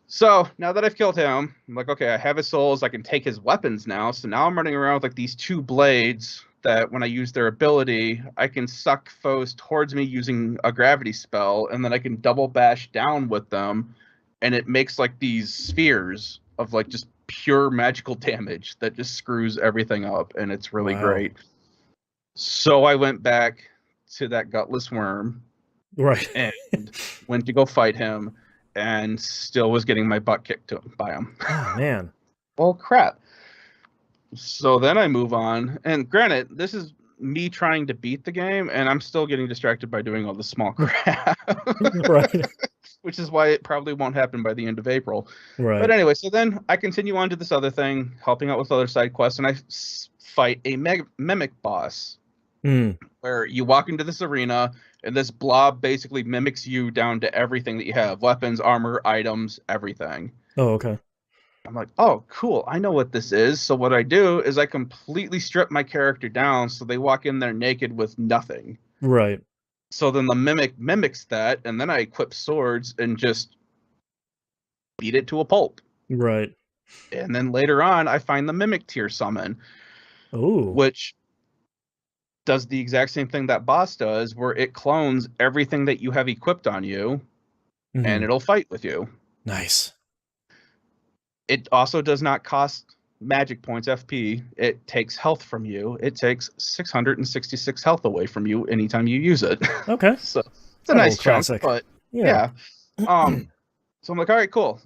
So now that I've killed him, I'm like, okay, I have his souls. I can take his weapons now. So now I'm running around with like these two blades that when I use their ability, I can suck foes towards me using a gravity spell, and then I can double bash down with them, and it makes like these spheres of like just pure magical damage that just screws everything up, and it's really great. So I went back to that gutless worm, right, and went to go fight him, and still was getting my butt kicked by him. Oh man. Well, crap. So then I move on, and granted, this is me trying to beat the game, and I'm still getting distracted by doing all the small crap. Right. Which is why it probably won't happen by the end of April. Right. But anyway, so then I continue on to this other thing, helping out with other side quests, and I fight a mimic boss. Where you walk into this arena, and this blob basically mimics you down to everything that you have. Weapons, armor, items, everything. Oh, okay. I'm like, oh, cool. I know what this is. So what I do is I completely strip my character down so they walk in there naked with nothing. Right. So then the mimic mimics that, and then I equip swords and just beat it to a pulp. Right. And then later on, I find the mimic tier summon. Ooh. Which does the exact same thing that boss does, where it clones everything that you have equipped on you, and it'll fight with you. Nice. It also does not cost magic points FP. It takes health from you. It takes 666 health away from you anytime you use it. Okay. So it's a nice chunk, classic. but yeah. So I'm like, all right, cool.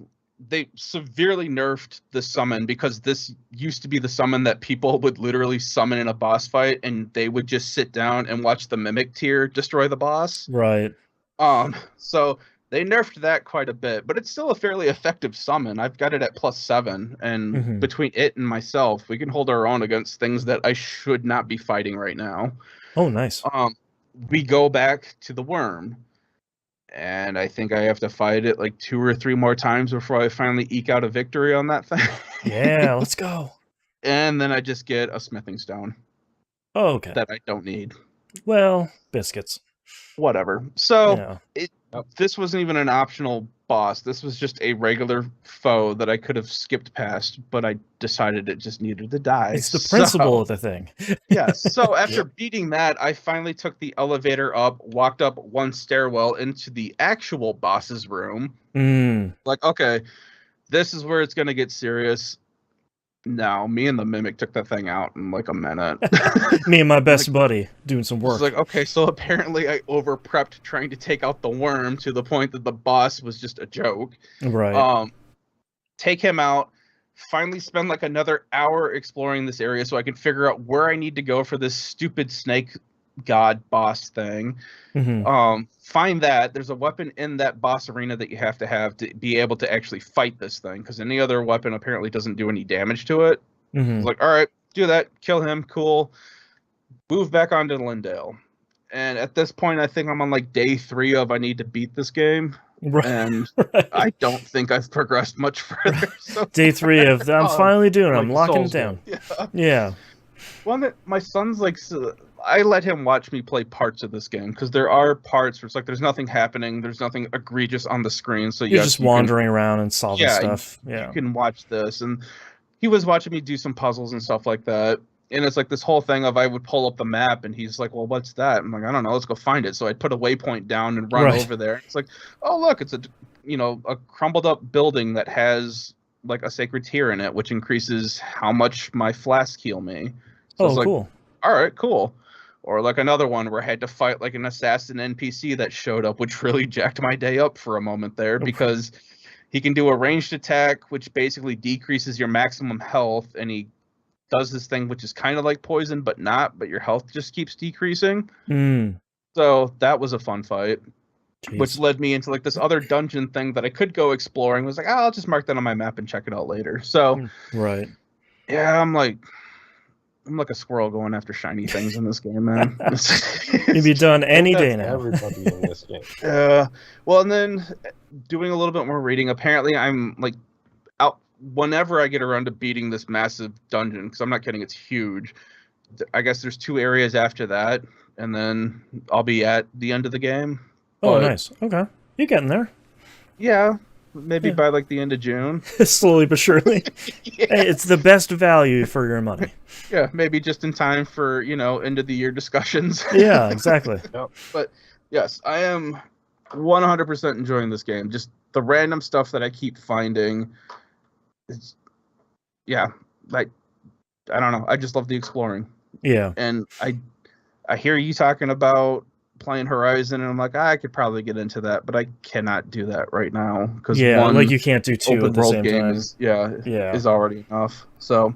They severely nerfed the summon, because this used to be the summon that people would literally summon in a boss fight, and they would just sit down and watch the mimic tier destroy the boss. Right. So they nerfed that quite a bit, but it's still a fairly effective summon. I've got it at +7, and between it and myself, we can hold our own against things that I should not be fighting right now. Oh, nice. We go back to the worm, and I think I have to fight it like 2 or 3 more times before I finally eke out a victory on that thing. Yeah, let's go. And then I just get a smithing stone. Oh, okay. That I don't need. Well, biscuits. Whatever. So Yeah. This wasn't even an optional boss. This was just a regular foe that I could have skipped past, but I decided it just needed to die. It's the principle of the thing. Yeah. So after beating that, I finally took the elevator up, walked up one stairwell into the actual boss's room. Like, okay, this is where it's going to get serious. No, me and the mimic took that thing out in like a minute. Me and my best buddy doing some work. It's like, okay, so apparently I over-prepped trying to take out the worm to the point that the boss was just a joke. Right. Take him out, finally spend like another hour exploring this area so I can figure out where I need to go for this stupid snake god boss thing. Mm-hmm. Find that there's a weapon in that boss arena that you have to be able to actually fight this thing, because any other weapon apparently doesn't do any damage to it. Mm-hmm. It's like, all right, do that, kill him, cool. Move back onto Lindale. And at this point, I think I'm on like day 3 of I need to beat this game. Right. And Right. I don't think I've progressed much further. So Day 3 of I'm finally doing it. like I'm the locking it Souls down. game. Yeah. One that my son's like, I let him watch me play parts of this game, because there are parts where it's like there's nothing happening, there's nothing egregious on the screen, so You're just wandering around and solving stuff. you can watch this. And he was watching me do some puzzles and stuff like that, and it's like this whole thing of I would pull up the map and he's like, well, what's that? I'm like, I don't know, let's go find it. So I'd put a waypoint down and run over there. It's like, oh look, it's a crumbled up building that has like a sacred tear in it, which increases how much my flask heal me. So it's like, cool. all right, cool. Or like another one where I had to fight like an assassin NPC that showed up, which really jacked my day up for a moment there, because he can do a ranged attack, which basically decreases your maximum health, and he does this thing which is kind of like poison, but not, but your health just keeps decreasing. So that was a fun fight. Jeez. Which led me into like this other dungeon thing that I could go exploring. I was like, oh, I'll just mark that on my map and check it out later. So right. Yeah, I'm like a squirrel going after shiny things in this game, man. You'd be done any day now. Everybody in this game. Well, and then doing a little bit more reading. Apparently, I'm like out whenever I get around to beating this massive dungeon, because I'm not kidding, it's huge. I guess there's 2 areas after that, and then I'll be at the end of the game. Oh, nice. Okay, you're getting there. Yeah. Maybe by like the end of June. Slowly but surely. Hey, it's the best value for your money. Yeah, maybe just in time for, end of the year discussions. Yeah, exactly. But yes, I am 100% enjoying this game. Just the random stuff that I keep finding. Like, I don't know. I just love the exploring. Yeah. And I hear you talking about playing Horizon, and I'm like, I could probably get into that, but I cannot do that right now, because like you can't do 2 open at the world same game time. is already enough. So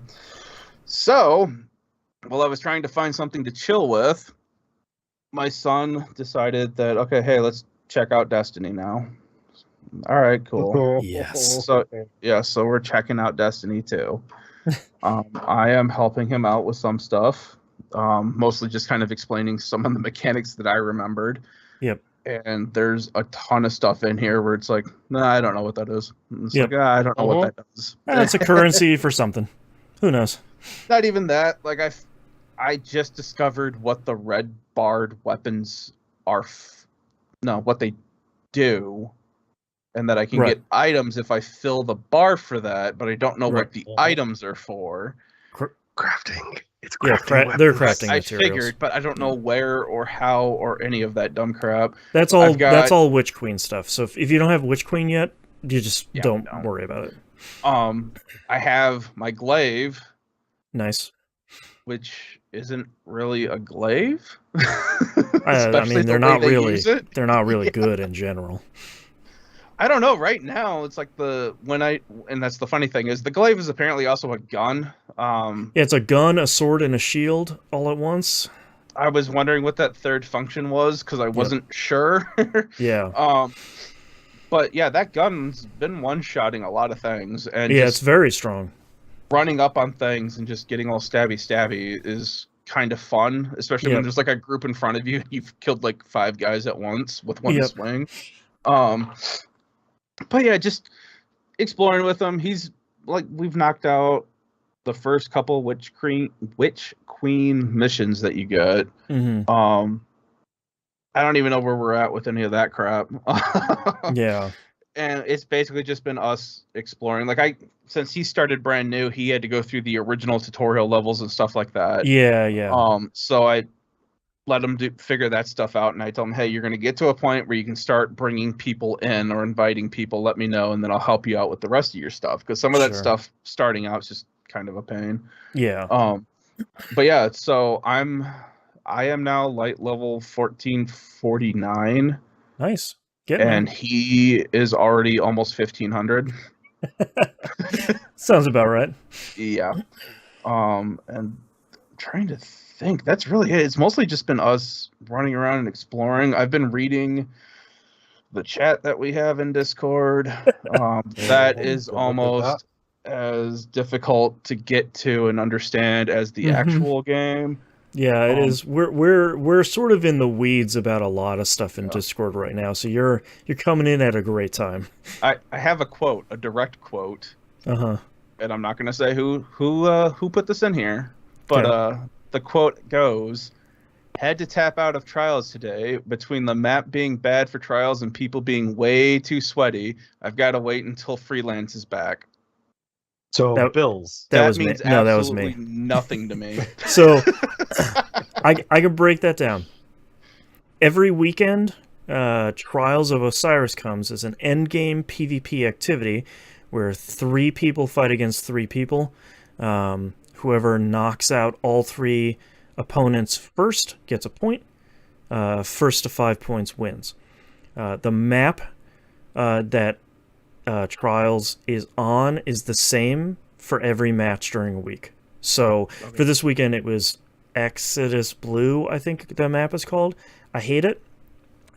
while I was trying to find something to chill with, my son decided that, okay, hey, let's check out Destiny now. All right, cool. Yes. So we're checking out Destiny 2. I am helping him out with some stuff. Mostly just kind of explaining some of the mechanics that I remembered. Yep. And there's a ton of stuff in here where it's like, nah, I don't know what that is. It's like, I don't know what that does. It's a currency for something. Who knows? Not even that. Like I just discovered what the red barred weapons are. What they do, and that I can get items if I fill the bar for that. But I don't know what the items are for. Crafting. It's crafting. They're crafting I materials. figured, but I don't know where or how or any of that dumb crap. That's all. That's all Witch Queen stuff. So if you don't have Witch Queen yet, you just don't worry about it. I have my glaive. Nice. Which isn't really a glaive. I mean, they're not really. They're not really good in general. I don't know. Right now, it's like and that's the funny thing is the glaive is apparently also a gun. It's a gun, a sword, and a shield all at once. I was wondering what that third function was, because I wasn't sure. Yeah. But yeah, that gun's been one-shotting a lot of things, and it's very strong. Running up on things and just getting all stabby is kind of fun, especially when there's like a group in front of you and you've killed like 5 guys at once with one swing. But yeah, just exploring with him. He's like, we've knocked out the first couple Witch Queen missions that you get. Mm-hmm. I don't even know where we're at with any of that crap. Yeah. And it's basically just been us exploring. Like since he started brand new, he had to go through the original tutorial levels and stuff like that. Yeah. So I let him figure that stuff out, and I told him, hey, you're going to get to a point where you can start bringing people in or inviting people. Let me know, and then I'll help you out with the rest of your stuff, because some of that stuff starting out is just kind of a pain. Yeah. But yeah, so I am now light level 1449. Nice. And he is already almost 1500. Sounds about right. Yeah. And I'm trying to think that's really it. It's mostly just been us running around and exploring. I've been reading the chat that we have in Discord. That is almost as difficult to get to and understand as the actual game. Yeah, it is. We're sort of in the weeds about a lot of stuff in Discord right now, so you're coming in at a great time. I have a quote, a direct quote. And I'm not going to say who put this in here, but the quote goes, "Had to tap out of trials today. Between the map being bad for trials and people being way too sweaty, I've got to wait until freelance is back." So Bills. That means absolutely nothing to me. So I can break that down. Every weekend, Trials of Osiris comes as an endgame PvP activity where 3 people fight against 3 people. Whoever knocks out all 3 opponents first gets a point. First to 5 points wins. The map that Trials is on is the same for every match during a week. So for this weekend, it was Exodus Blue, I think the map is called. I hate it.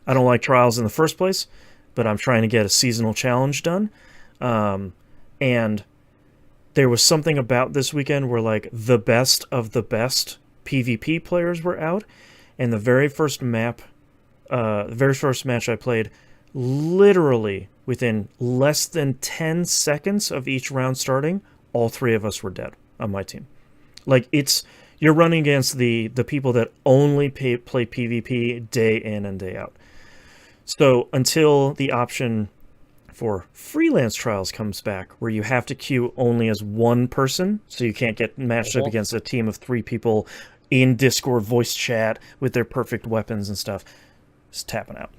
I don't like Trials in the first place, but I'm trying to get a seasonal challenge done. And there was something about this weekend where like the best of the best PvP players were out, and the very first match I played, literally within less than 10 seconds of each round starting, all 3 of us were dead on my team. Like, you're running against the people that only play PvP day in and day out. So until the option for freelance trials comes back, where you have to queue only as one person, so you can't get matched up against a team of 3 people in Discord voice chat with their perfect weapons and stuff, just tapping out.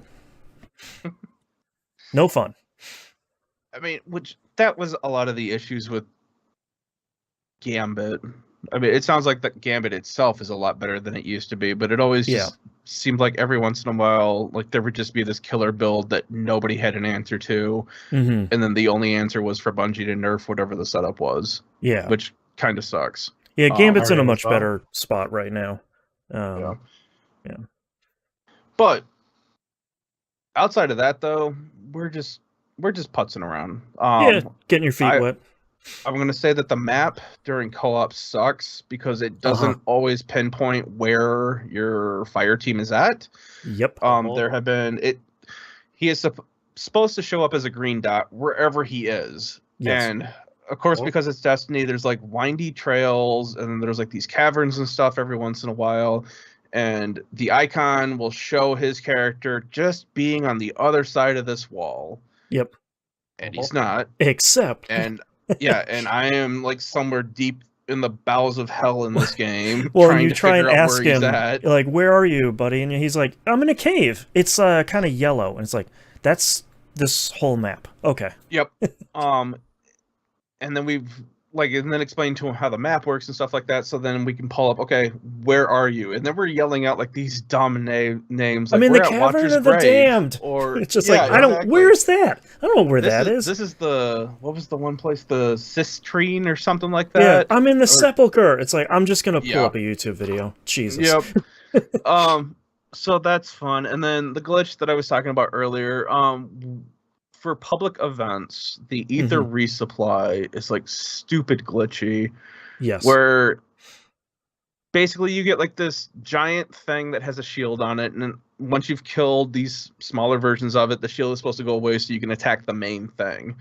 No fun. I mean, that was a lot of the issues with Gambit. I mean, it sounds like the Gambit itself is a lot better than it used to be, but it always just seemed like every once in a while, like there would just be this killer build that nobody had an answer to, and then the only answer was for Bungie to nerf whatever the setup was. Yeah, which kind of sucks. Yeah, Gambit's in a much better spot right now. Yeah. But outside of that, though, we're just putzing around. Getting your feet wet. I'm going to say that the map during co-op sucks because it doesn't always pinpoint where your fire team is at. Yep. There have been he is supposed to show up as a green dot wherever he is. Yes. And of course, because it's Destiny, there's like windy trails and then there's like these caverns and stuff every once in a while. And the icon will show his character just being on the other side of this wall. Yep. And he's not. Except. And yeah, and I am like somewhere deep in the bowels of hell in this game. Well, trying you try and ask him, like, where are you, buddy? And he's like, I'm in a cave. It's kind of yellow. And it's like, that's this whole map. Okay. Yep. And then and then explain to him how the map works and stuff like that. So then we can pull up, okay, where are you? And then we're yelling out like these dumb names. Like, I'm in the Cavern of the Damned. Or it's just where's that? I don't know where that is. This is what was the one place? The Cistrine or something like that? Yeah, I'm in the Sepulchre. It's like, I'm just going to pull up a YouTube video. Jesus. Yep. So that's fun. And then the glitch that I was talking about earlier, for public events, the ether resupply is like stupid glitchy. Yes. Where basically you get like this giant thing that has a shield on it, and then once you've killed these smaller versions of it, the shield is supposed to go away so you can attack the main thing.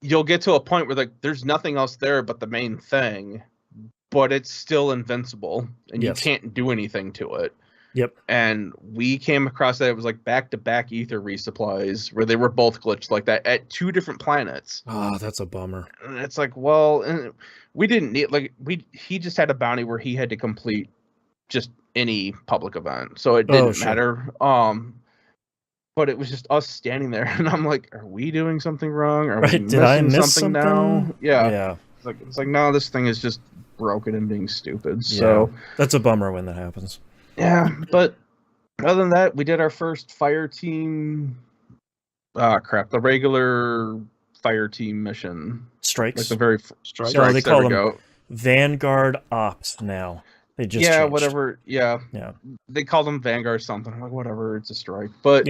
You'll get to a point where like there's nothing else there but the main thing, but it's still invincible and you can't do anything to it. Yep. And we came across that it was like back-to-back ether resupplies where they were both glitched like that at 2 different planets. Oh, that's a bummer. And it's like, well, we didn't need he just had a bounty where he had to complete just any public event, so it didn't matter. But it was just us standing there, and I'm like, are we doing something wrong? Are we missing something now? Yeah. It's like no, this thing is just broken and being stupid. So that's a bummer when that happens. Yeah, but other than that, we did our first fire team. The regular fire team mission. Strikes. Like the very strikes. No, they call them Vanguard Ops now. They just changed. whatever. Yeah, they called them Vanguard something. I'm like, whatever, it's a strike. But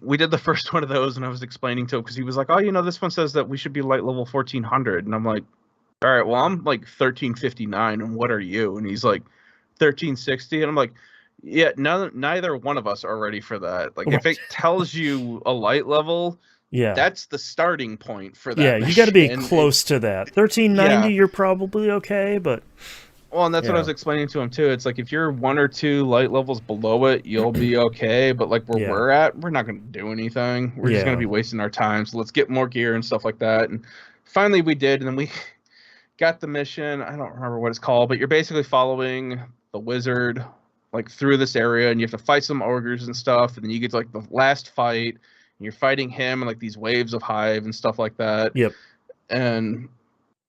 we did the first one of those, and I was explaining to him because he was like, "Oh, this one says that we should be light level 1400," and I'm like, "All right, well, I'm like 1359, and what are you?" And he's like 1360, and I'm like, "Yeah, neither one of us are ready for that. Like, if it tells you a light level." Yeah, that's the starting point for that. Yeah, you got to be close to that. 1390, you're probably okay, but well, and that's what I was explaining to him too. It's like if you're 1 or 2 light levels below it, you'll be okay. But like where we're at, we're not going to do anything. We're just going to be wasting our time. So let's get more gear and stuff like that. And finally, we did, and then we got the mission. I don't remember what it's called, but you're basically following the wizard like through this area, and you have to fight some ogres and stuff. And then you get to like the last fight. You're fighting him and like these waves of hive and stuff like that. Yep. And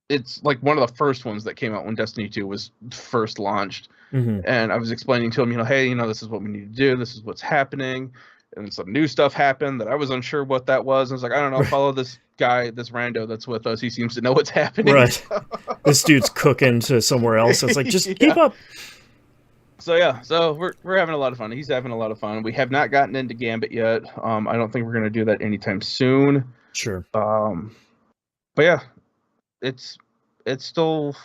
it's like one of the first ones that came out when Destiny 2 was first launched. Mm-hmm. And I was explaining to him, hey, this is what we need to do. This is what's happening. And some new stuff happened that I was unsure what that was. I was like, I don't know, follow this guy, this rando that's with us. He seems to know what's happening. Right. This dude's cooking to somewhere else. It's like, just keep up. So we're having a lot of fun. He's having a lot of fun. We have not gotten into Gambit yet. I don't think we're going to do that anytime soon. Sure. But yeah, it's still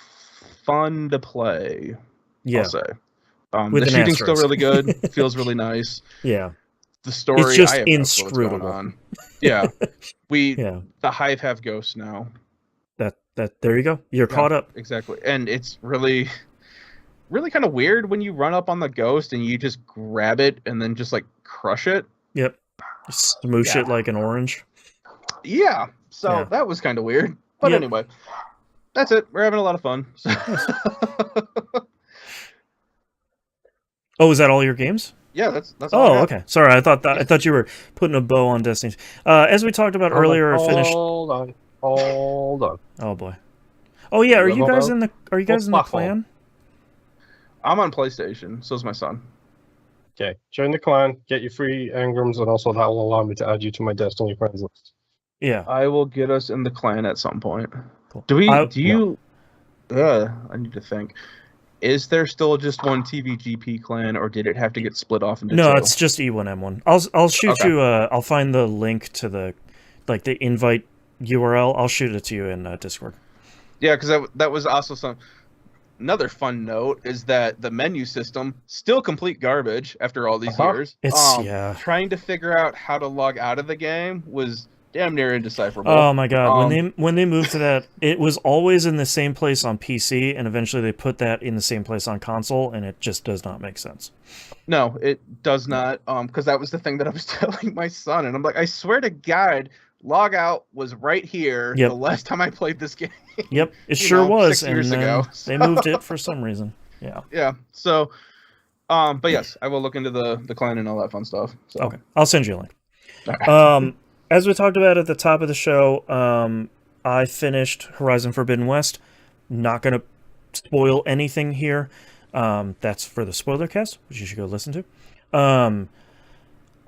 fun to play. Yeah. I'll say. The shooting's still really good. Feels really nice. Yeah. The story, it's just I have inscrutable. No clue what's going on. The Hive have ghosts now. That there you go. You're caught up. Exactly, and it's really kind of weird when you run up on the ghost and you just grab it and then just like crush it. Yep. Smoosh it like an orange. Yeah. So that was kind of weird. But anyway, that's it. We're having a lot of fun. Oh, is that all your games? Yeah, that's all. Oh, okay. Sorry, I thought you were putting a bow on Destiny. As we talked about earlier, I finished. Hold on. Oh boy. Oh yeah, are you guys in the clan? I'm on PlayStation. So's my son. Okay, join the clan, get your free engrams, and also that will allow me to add you to my Destiny friends list. Yeah, I will get us in the clan at some point. Cool. I need to think. Is there still just one TVGP clan, or did it have to get split off into two? No, it's just E1M1. I'll shoot you. I'll find the link to the invite URL. I'll shoot it to you in Discord. Yeah, because that was also another fun note is that the menu system still complete garbage after all these years. It's trying to figure out how to log out of the game was damn near indecipherable. Oh my god, when they moved to that, it was always in the same place on PC, and eventually they put that in the same place on console, and it just does not make sense. No, it does not, because that was the thing that I was telling my son, and I'm like, I swear to God, log out was right here the last time I played this game. Yep, it sure was, 6 years ago. They moved it for some reason. Yeah. Yeah. So, but yes, I will look into the clan and all that fun stuff. So. Okay, I'll send you a link. Right. As we talked about at the top of the show, I finished Horizon Forbidden West. Not going to spoil anything here. That's for the spoiler cast, which you should go listen to.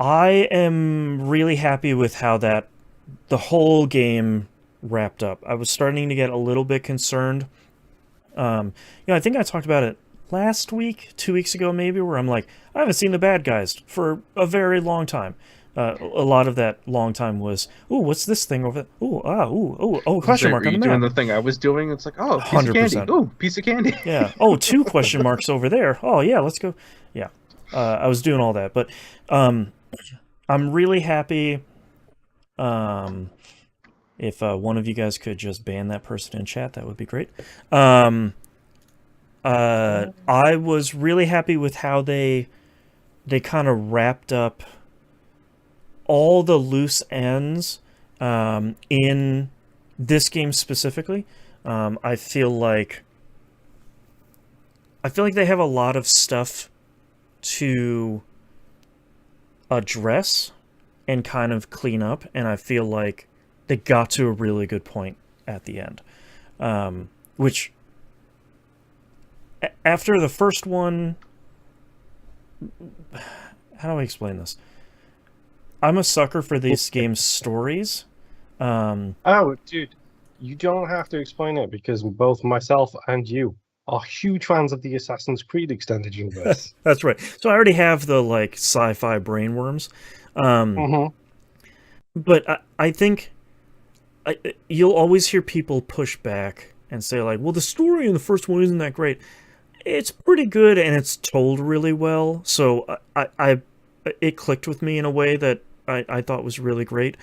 I am really happy with how the whole game wrapped up. I was starting to get a little bit concerned. I think I talked about it last week, 2 weeks ago maybe, where I'm like, I haven't seen the bad guys for a very long time. A lot of that long time was, ooh, what's this thing over there? Question mark on the map. Doing the thing I was doing, it's like, oh, piece 100%. Of candy. Ooh, piece of candy. Yeah. Oh, 2 question marks over there. Oh, yeah, let's go. Yeah. I was doing all that, but I'm really happy. If one of you guys could just ban that person in chat, that would be great. I was really happy with how they kind of wrapped up all the loose ends in this game specifically. I feel like they have a lot of stuff to address and kind of clean up, and I feel like they got to a really good point at the end. Which, after the first one, how do I explain this? I'm a sucker for these games' stories. Oh, dude, you don't have to explain it because both myself and you are huge fans of the Assassin's Creed extended universe. That's right. So I already have the like sci-fi brainworms, Mm-hmm. but I think you'll always hear people push back and say like, "Well, the story in the first one isn't that great." It's pretty good and it's told really well. So it clicked with me in a way that I thought was really great.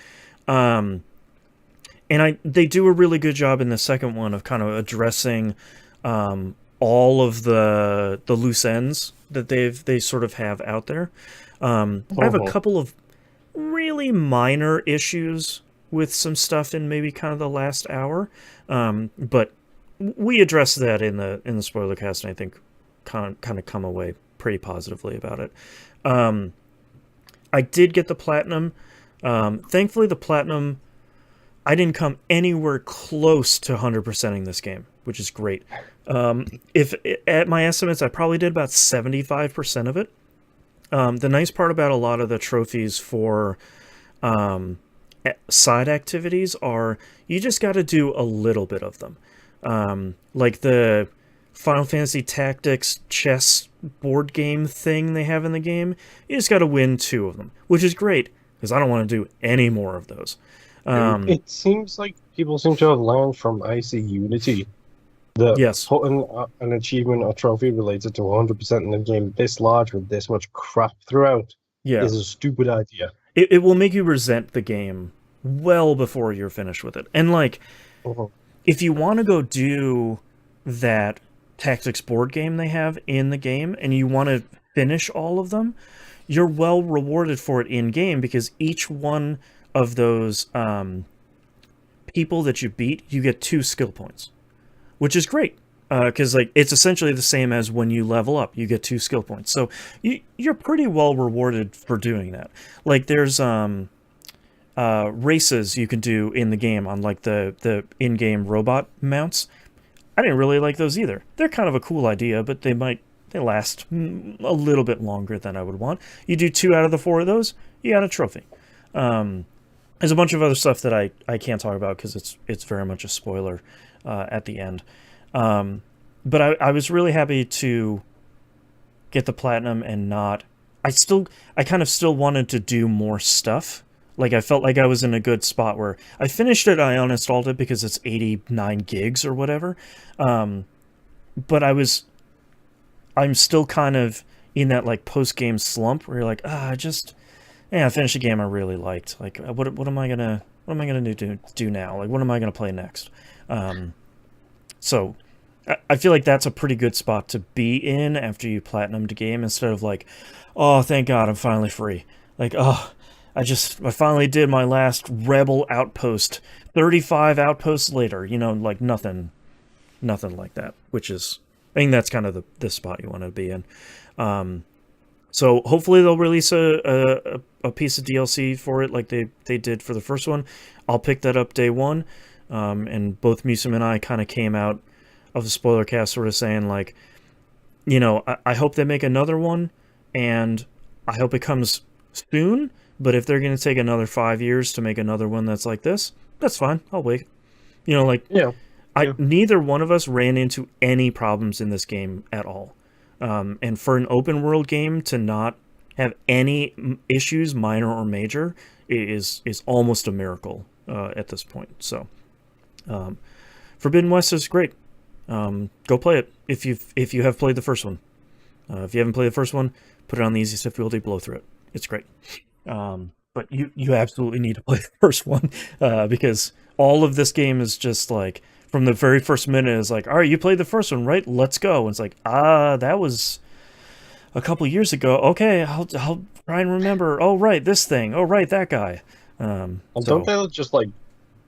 And they do a really good job in the second one of kind of addressing all of the loose ends that they sort of have out there. I have a couple of really minor issues with some stuff in maybe kind of the last hour, but we addressed that in the spoiler cast, and I think kind of come away pretty positively about it. I did get the platinum. Thankfully, the platinum, I didn't come anywhere close to 100%ing this game, which is great. If at my estimates, I probably did about 75% of it. The nice part about a lot of the trophies for side activities are you just got to do a little bit of them. Like the Final Fantasy Tactics chess board game thing they have in the game, you just got to win 2 of them, which is great because I don't want to do any more of those. It seems like people seem to have learned from IC Unity that Yes. putting an achievement or trophy related to 100% in a game this large with this much crap throughout is a stupid idea. It will make you resent the game well before you're finished with it. And like, if you want to go do that tactics board game they have in the game and you want to finish all of them, you're well rewarded for it in game because each one of those people that you beat, you get 2 skill points, which is great because like it's essentially the same as when you level up, you get 2 skill points. So you're pretty well rewarded for doing that. Like there's races you can do in the game on like the in-game robot mounts. I didn't really like those either. They're kind of a cool idea, but they last a little bit longer than I would want. You do 2 out of the 4 of those, you got a trophy. There's a bunch of other stuff that I can't talk about because it's very much a spoiler at the end. But I was really happy to get the platinum and not... I kind of still wanted to do more stuff. Like I felt like I was in a good spot where I finished it, I uninstalled it because it's 89 gigs or whatever. But I'm still kind of in that like post-game slump where you're like, I finished a game I really liked. Like what am I gonna do now? Like what am I gonna play next? So I feel like that's a pretty good spot to be in after you platinumed a game instead of like, oh thank God I'm finally free. Like I finally did my last rebel outpost. 35 outposts later, like nothing like that. Which is, I think that's kind of the spot you want to be in. So hopefully they'll release a piece of DLC for it, like they did for the first one. I'll pick that up day one. And both Musum and I kind of came out of the spoiler cast, sort of saying like, I hope they make another one, and I hope it comes soon. But if they're going to take another 5 years to make another one that's like this, that's fine. I'll wait. Neither one of us ran into any problems in this game at all. And for an open world game to not have any issues, minor or major, is almost a miracle at this point. So, Forbidden West is great. Go play it if you have played the first one. If you haven't played the first one, put it on the easiest difficulty, blow through it. It's great. But you absolutely need to play the first one because all of this game is just like from the very first minute is like, all right, you played the first one, right? Let's go. And it's like, that was a couple years ago. Okay, I'll try and remember. Oh right, this thing. Oh right, that guy. Don't they just like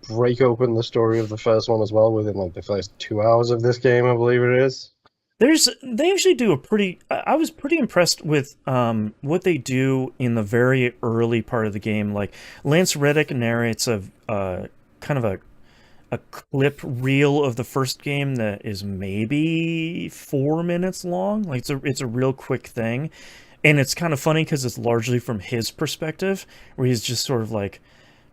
break open the story of the first one as well within like the first 2 hours of this game? I believe it is. They actually do a pretty... I was pretty impressed with what they do in the very early part of the game. Like, Lance Reddick narrates a kind of a clip reel of the first game that is maybe 4 minutes long. Like, it's a real quick thing. And it's kind of funny because it's largely from his perspective, where he's just sort of like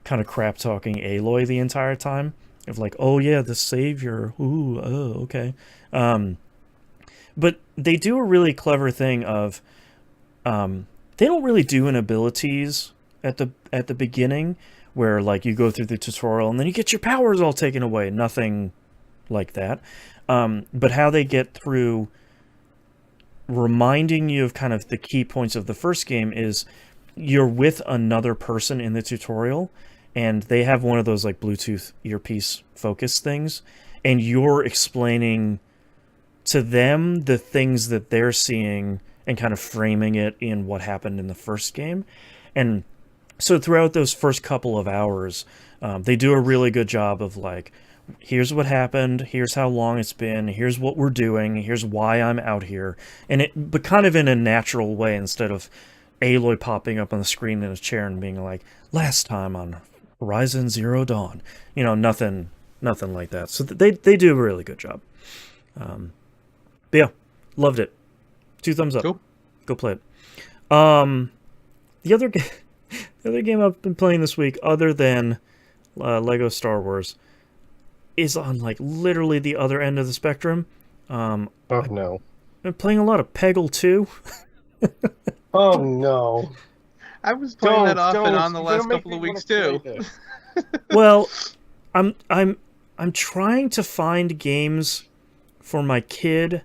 kind of crap-talking Aloy the entire time. Of like, oh yeah, the savior. Ooh, oh, okay. But they do a really clever thing of, they don't really do an abilities at the beginning where like you go through the tutorial and then you get your powers all taken away. Nothing like that. But how they get through reminding you of kind of the key points of the first game is you're with another person in the tutorial, and they have one of those like Bluetooth earpiece focus things, and you're explaining to them the things that they're seeing and kind of framing it in what happened in the first game. And so throughout those first couple of hours, they do a really good job of like, here's what happened, here's how long it's been, here's what we're doing, here's why I'm out here. And but kind of in a natural way, instead of Aloy popping up on the screen in a chair and being like, last time on Horizon Zero Dawn. You know, nothing like that. So they do a really good job. But yeah, loved it. 2 thumbs up. Cool. Go play it. The other game I've been playing this week, other than Lego Star Wars, is on like literally the other end of the spectrum. Oh no. I've been playing a lot of Peggle 2. Oh no. I was playing that off and on the last couple of weeks too. Well, I'm trying to find games for my kid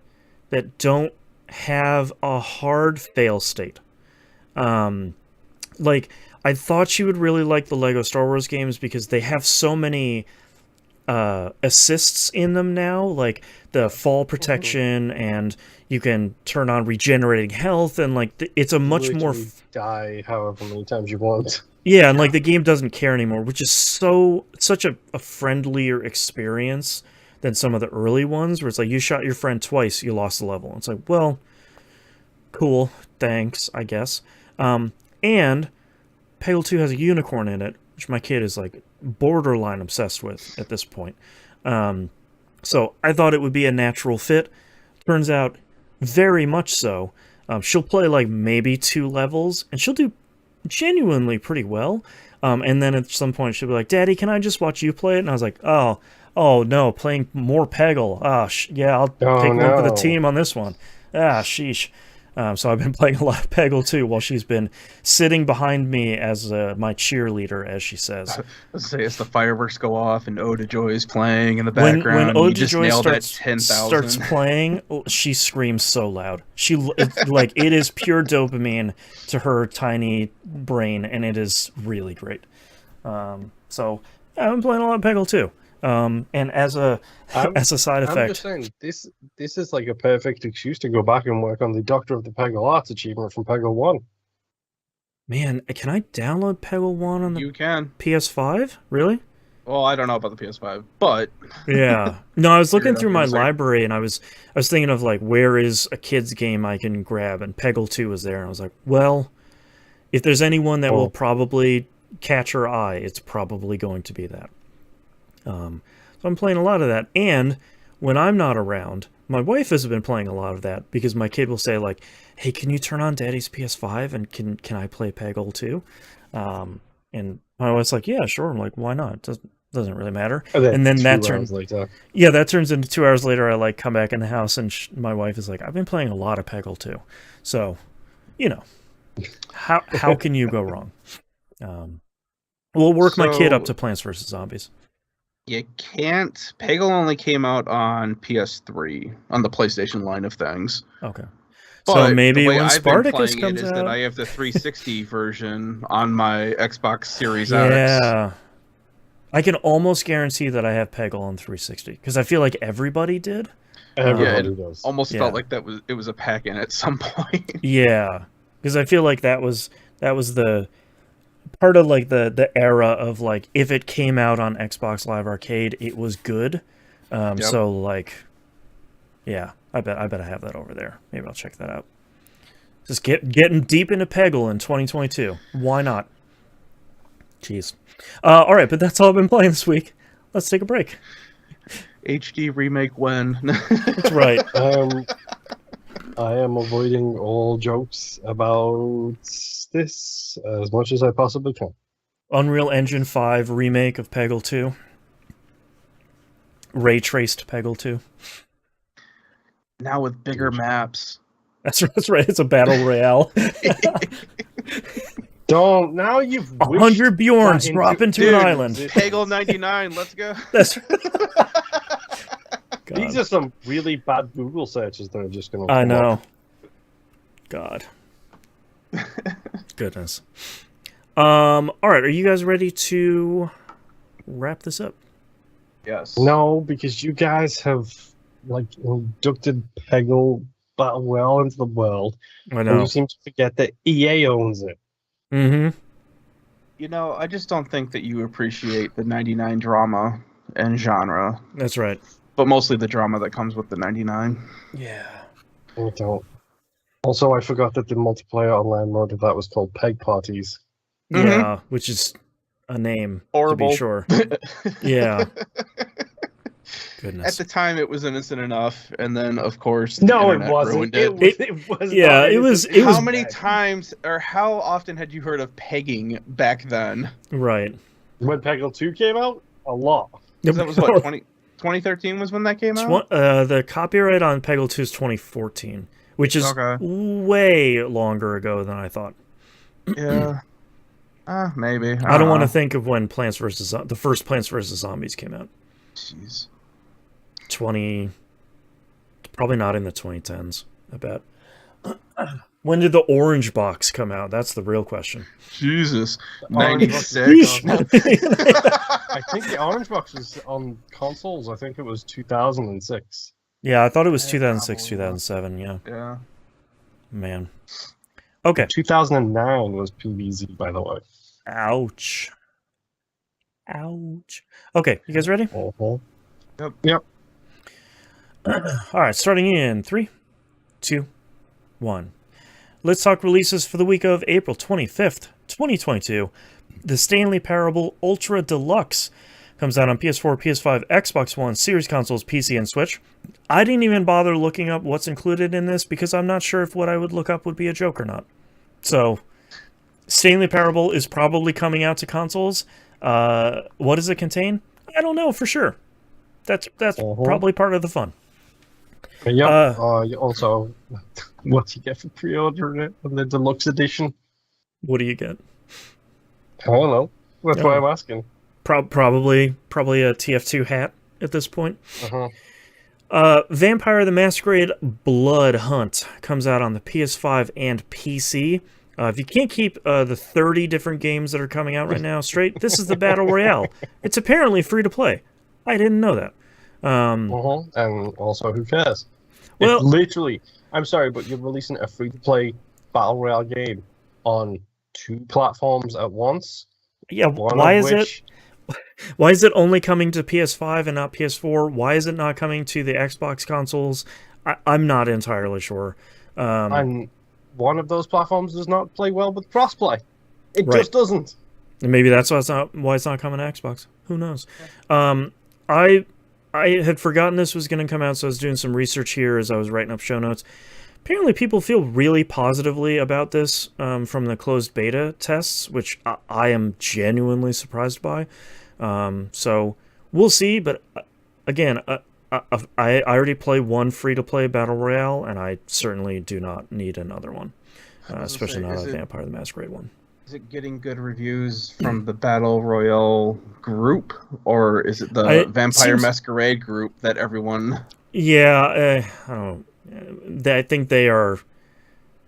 that don't have a hard fail state. Like, I thought she would really like the Lego Star Wars games because they have so many assists in them now, like the fall protection, and you can turn on regenerating health, and like it's a much more die however many times you want. Yeah, and like the game doesn't care anymore, which is such a friendlier experience than some of the early ones where it's like you shot your friend twice, you lost the level. It's like, well, cool, thanks, I guess. And Peggle 2 has a unicorn in it, which my kid is like borderline obsessed with at this point. So I thought it would be a natural fit. Turns out very much so. She'll play like maybe 2 levels, and she'll do genuinely pretty well. And then at some point she'll be like, Daddy, can I just watch you play it? And I was like, oh no, playing more Peggle. Yeah, I'll take one for the team on this one. Sheesh. So I've been playing a lot of Peggle 2 while she's been sitting behind me as my cheerleader, as she says. Let's say as the fireworks go off and Ode to Joy is playing in the background. When Ode to Joy starts playing, she screams so loud. It is pure dopamine to her tiny brain, and it is really great. So I've been playing a lot of Peggle 2. And as a side effect, I'm just saying this is like a perfect excuse to go back and work on the Doctor of the Peggle Arts achievement from Peggle 1. Man, can I download Peggle 1 on the PS5? Really? Well, I don't know about the PS5, but yeah. No, I was looking through my library, and I was thinking of like, where is a kid's game I can grab, and Peggle 2 was there, and I was like, well, if there's anyone that will probably catch her eye, it's probably going to be that. So I'm playing a lot of that, and when I'm not around, my wife has been playing a lot of that, because my kid will say like, hey, can you turn on Daddy's PS5 and can I play Peggle 2? And my wife's like, yeah, sure. I'm like, why not? It doesn't really matter. And then that turns later. Yeah, that turns into 2 hours later. I like come back in the house, and my wife is like, I've been playing a lot of Peggle 2. So, how can you go wrong? We'll work my kid up to Plants vs. Zombies. You can't. Peggle only came out on PS3 on the PlayStation line of things. Okay. But so maybe when Spartacus comes out, that I have the 360 version on my Xbox Series X. Yeah. I can almost guarantee that I have Peggle on 360 because I feel like everybody did. Everybody does. Almost felt like it was a pack in at some point. Yeah, because I feel like that was the part of like the era of like, if it came out on Xbox Live Arcade, it was good. So like, yeah, I bet I have that over there. Maybe I'll check that out. Just getting deep into Peggle in 2022. Why not? Jeez. All right, but that's all I've been playing this week. Let's take a break. HD remake when? That's right. I am avoiding all jokes about this as much as I possibly can. Unreal Engine 5 remake of Peggle 2. Ray traced Peggle 2. Now with bigger maps. That's right. It's a battle royale. Don't now you've 100 Bjorns drop into an island. Peggle 99. Let's go. That's These are some really bad Google searches that are just going to. I know. Up. God. Goodness. All right. Are you guys ready to wrap this up? Yes. No, because you guys have inducted Peggle Battle Royale into the world. I know. And you seem to forget that EA owns it. Mm-hmm. You know, I just don't think that you appreciate the 99 drama and genre. That's right. But mostly the drama that comes with the 99. Yeah. I don't. Also, I forgot that the multiplayer online mode of that was called Peg Parties. Yeah, which is a name, horrible. To be sure. Yeah. Goodness. At the time, it was innocent enough, and then, of course, no, it wasn't. It was. Yeah, it was. How many times, or how often had you heard of pegging back then? Right. When Peggle 2 came out, a lot. That was what 2013 was when that came out. The copyright on Peggle 2 is 2014, which is way longer ago than I thought. Yeah. Maybe. I don't want to think of when the first Plants vs. Zombies came out. Jeez. Probably not in the 2010s, I bet. When did the orange box come out? That's the real question. Jesus. 96. I think the orange box was on consoles. I think it was 2006. Yeah, I thought it was 2006, 2007, yeah. Yeah. Man. Okay. 2009 was PVZ, by the way. Ouch. Ouch. Okay, you guys ready? Yep. All right, starting in 3, 2, 1. Let's talk releases for the week of April 25th, 2022. The Stanley Parable Ultra Deluxe comes out on PS4, PS5, Xbox One, Series consoles, PC, and Switch. I didn't even bother looking up what's included in this because I'm not sure if what I would look up would be a joke or not. So, Stanley Parable is probably coming out to consoles. What does it contain? I don't know for sure. That's probably part of the fun. Yeah. Also, what do you get for pre-ordering it in the deluxe edition? What do you get? I don't know. That's why I'm asking. Probably a TF2 hat at this point. Vampire the Masquerade Blood Hunt comes out on the PS5 and PC. If you can't keep the 30 different games that are coming out right now straight, this is the Battle Royale. It's apparently free to play. I didn't know that. And also, who cares? Well, it's literally, I'm sorry, but you're releasing a free-to-play Battle Royale game on 2 platforms at once. Yeah, why is it only coming to PS5 and not PS4? Why is it not coming to the Xbox consoles? I'm not entirely sure. And one of those platforms does not play well with crossplay. It just doesn't. And maybe that's why it's not coming to Xbox. Who knows? I had forgotten this was going to come out, so I was doing some research here as I was writing up show notes. Apparently, people feel really positively about this from the closed beta tests, which I am genuinely surprised by. So we'll see, but again, I already play one free-to-play Battle Royale, and I certainly do not need another one, especially not a Vampire the Masquerade one. Is it getting good reviews from the Battle Royale group, or is it the Vampire Masquerade group that everyone... Yeah, I don't know. I think they are...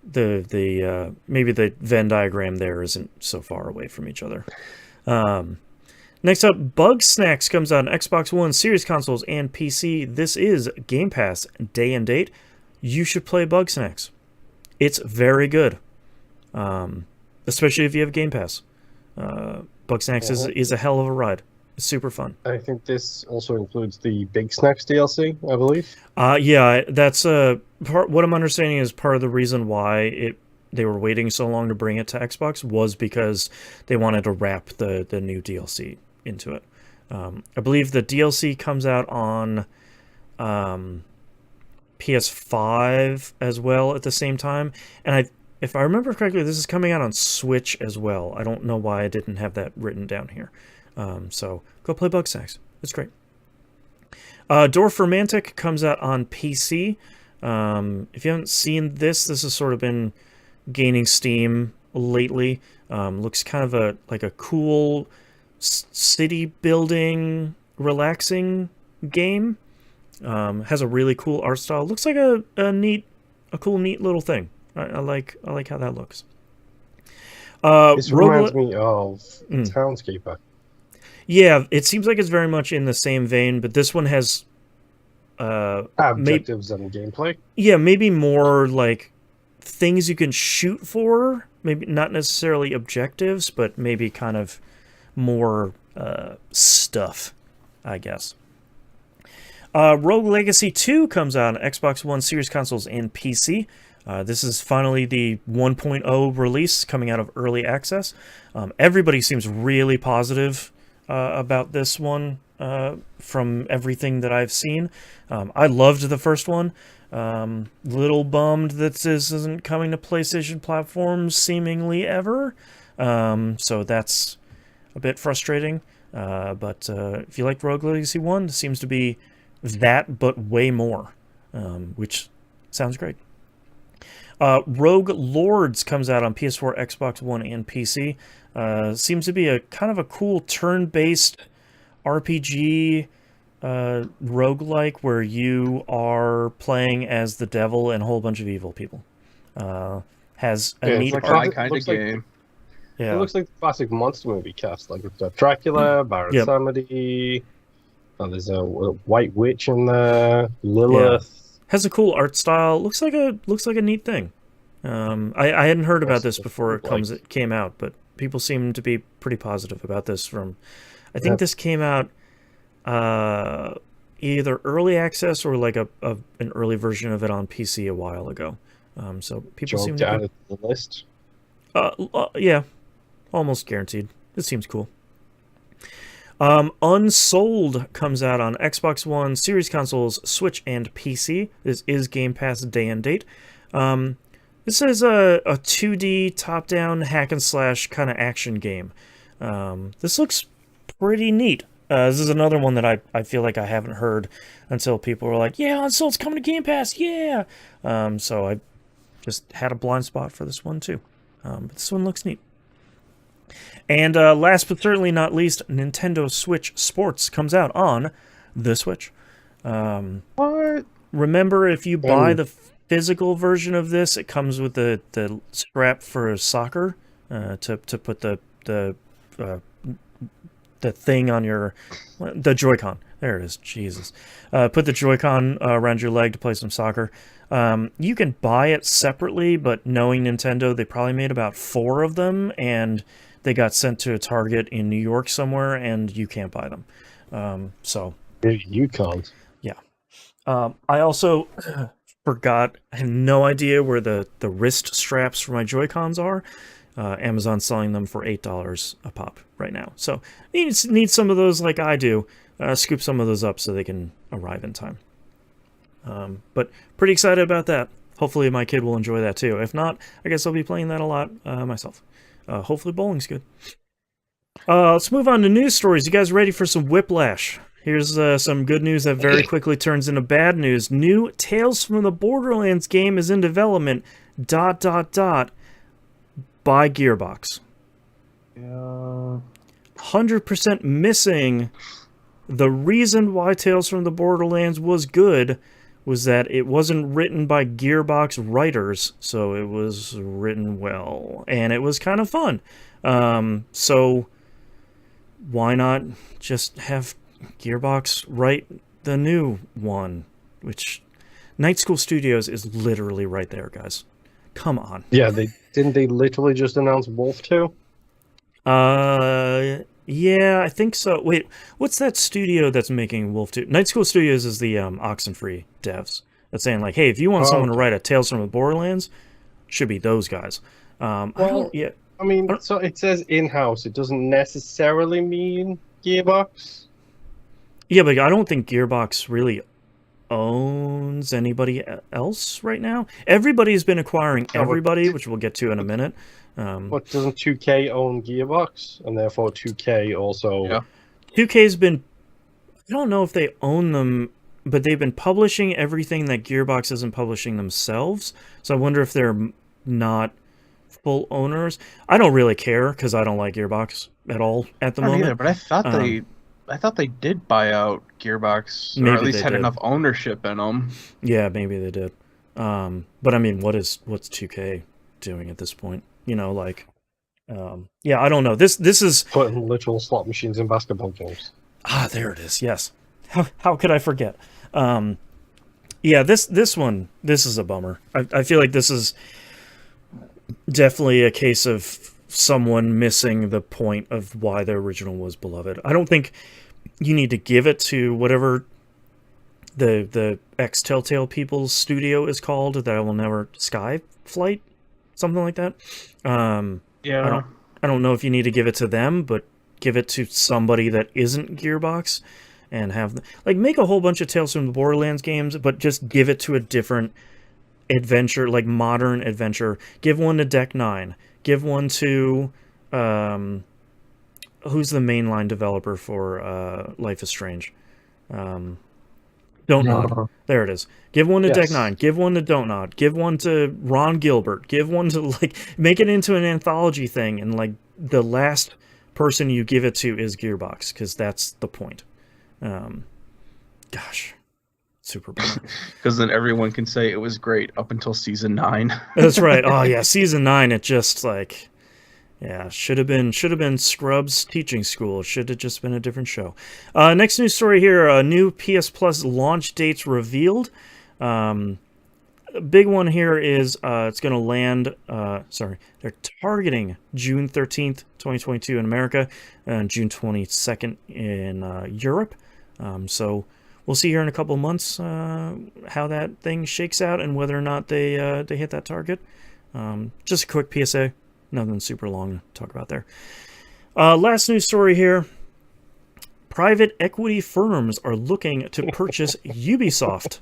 maybe the Venn diagram there isn't so far away from each other. Next up, Bug Snacks comes out on Xbox One, Series consoles, and PC. This is Game Pass day and date. You should play Bug Snacks. It's very good. Especially if you have Game Pass. Bug Snacks is a hell of a ride. It's super fun. I think this also includes the Big Snacks DLC, I believe. Yeah, that's what I'm understanding is part of the reason why they were waiting so long to bring it to Xbox was because they wanted to wrap the new DLC into it. I believe the DLC comes out on PS5 as well at the same time, and if I remember correctly, this is coming out on Switch as well. I don't know why I didn't have that written down here. So go play Bug Snacks. It's great. Dwarf Romantic comes out on PC. If you haven't seen this, this has sort of been gaining steam lately. Looks kind of like a cool city building, relaxing game. Has a really cool art style. Looks like a cool, neat little thing. I like how that looks. This reminds me of Townskeeper. Yeah, it seems like it's very much in the same vein, but this one has objectives and gameplay. Yeah, maybe more like things you can shoot for. Maybe not necessarily objectives, but maybe kind of more stuff, I guess. Rogue Legacy 2 comes out on Xbox One, Series consoles, and PC. This is finally the 1.0 release coming out of early access. Everybody seems really positive about this one from everything that I've seen. I loved the first one. Little bummed that this isn't coming to PlayStation platforms seemingly ever. So that's a bit frustrating. But if you like Rogue Legacy 1, it seems to be that, but way more, which sounds great. Rogue Lords comes out on PS4, Xbox One, and PC. Seems to be a kind of a cool turn-based RPG roguelike where you are playing as the devil and a whole bunch of evil people. Has a neat art kind of game. Yeah. It looks like the classic monster movie cast. Like we've got Dracula, Baron Samedi. There's a White Witch in there. Lilith. Yeah. Has a cool art style. Looks like a neat thing. I hadn't heard about this before it came out, but people seem to be pretty positive about this. I think this came out either early access or like an early version of it on PC a while ago. So people seem to add it to the list. Yeah, almost guaranteed. It seems cool. Unsold comes out on Xbox One, Series consoles, Switch, and PC. This is Game Pass day and date. This is a 2D top-down hack-and-slash kind of action game. This looks pretty neat. This is another one that I feel like I haven't heard until people were like, yeah, Unsold's coming to Game Pass, yeah! So I just had a blind spot for this one, too. But this one looks neat. And last but certainly not least, Nintendo Switch Sports comes out on the Switch. What? Remember, if you buy the physical version of this, it comes with the strap for soccer to put the thing on the Joy-Con. There it is. Jesus. Put the Joy-Con around your leg to play some soccer. You can buy it separately, but knowing Nintendo, they probably made about 4 of them, and they got sent to a Target in New York somewhere, and you can't buy them. So you can't. Yeah. I also forgot. I have no idea where the wrist straps for my Joy-Cons are. Amazon's selling them for $8 a pop right now. So need some of those like I do. Scoop some of those up so they can arrive in time. But pretty excited about that. Hopefully my kid will enjoy that too. If not, I guess I'll be playing that a lot myself. Hopefully bowling's good. Let's move on to news stories. You guys ready for some whiplash? Here's some good news that very quickly turns into bad news. New Tales from the Borderlands game is in development, ... by Gearbox. 100% missing. The reason why Tales from the Borderlands was good was that it wasn't written by Gearbox writers, so it was written well, and it was kind of fun. So why not just have Gearbox write the new one? Which Night School Studios is literally right there, guys. Come on. Yeah, didn't they literally just announce Wolf 2? Yeah, I think so. Wait, what's that studio that's making Wolf 2? Night School Studios is the Oxenfree devs. That's saying like, hey, if you want someone to write a Tales from the Borderlands, should be those guys. So it says in-house. It doesn't necessarily mean Gearbox. Yeah, but I don't think Gearbox really owns anybody else right now. Everybody's been acquiring everybody, which we'll get to in a minute. What, doesn't 2K own Gearbox? And therefore 2K also... Yeah. 2K's been... I don't know if they own them but they've been publishing everything that Gearbox isn't publishing themselves. So I wonder if they're not full owners. I don't really care because I don't like Gearbox at all at the I don't moment. either, but I thought they did buy out Gearbox, or Maybe at least they had did. enough ownership in them. Yeah, maybe they did. But I mean, what's 2K doing at this point? You know, like, yeah, I don't know. This is Putting literal slot machines in basketball games. there it is. Yes. How could I forget? Yeah, this one, this is a bummer. I feel like this is definitely a case of someone missing the point of why the original was beloved. I don't think you need to give it to whatever the ex Telltale People's studio is called that I will never Skyflight, something like that. Yeah. I don't know if you need to give it to them, but give it to somebody that isn't Gearbox and have like make a whole bunch of Tales from the Borderlands games, but just give it to a different adventure, like modern adventure. Give one to Deck 9. Give one to who's the mainline developer for Life is Strange? Don't Nod. There it is. Give one to Deck 9. Give one to Don't Nod. Give one to Ron Gilbert. Give one to, like, make it into an anthology thing, and, like, the last person you give it to is Gearbox, because that's the point. Gosh. Super bummer. Because then everyone can say it was great up until season 9. That's right. Oh, yeah. Season 9, it just, like... Yeah, should have been Scrubs Teaching School. Should have just been a different show. Next news story here: new PS Plus launch dates revealed. A big one here is it's going to land. They're targeting June 13th, 2022 in America, and June 22nd in Europe. So we'll see here in a couple of months how that thing shakes out and whether or not they hit that target. Just a quick PSA. Nothing super long to talk about there. Last news story here. Private equity firms are looking to purchase Ubisoft.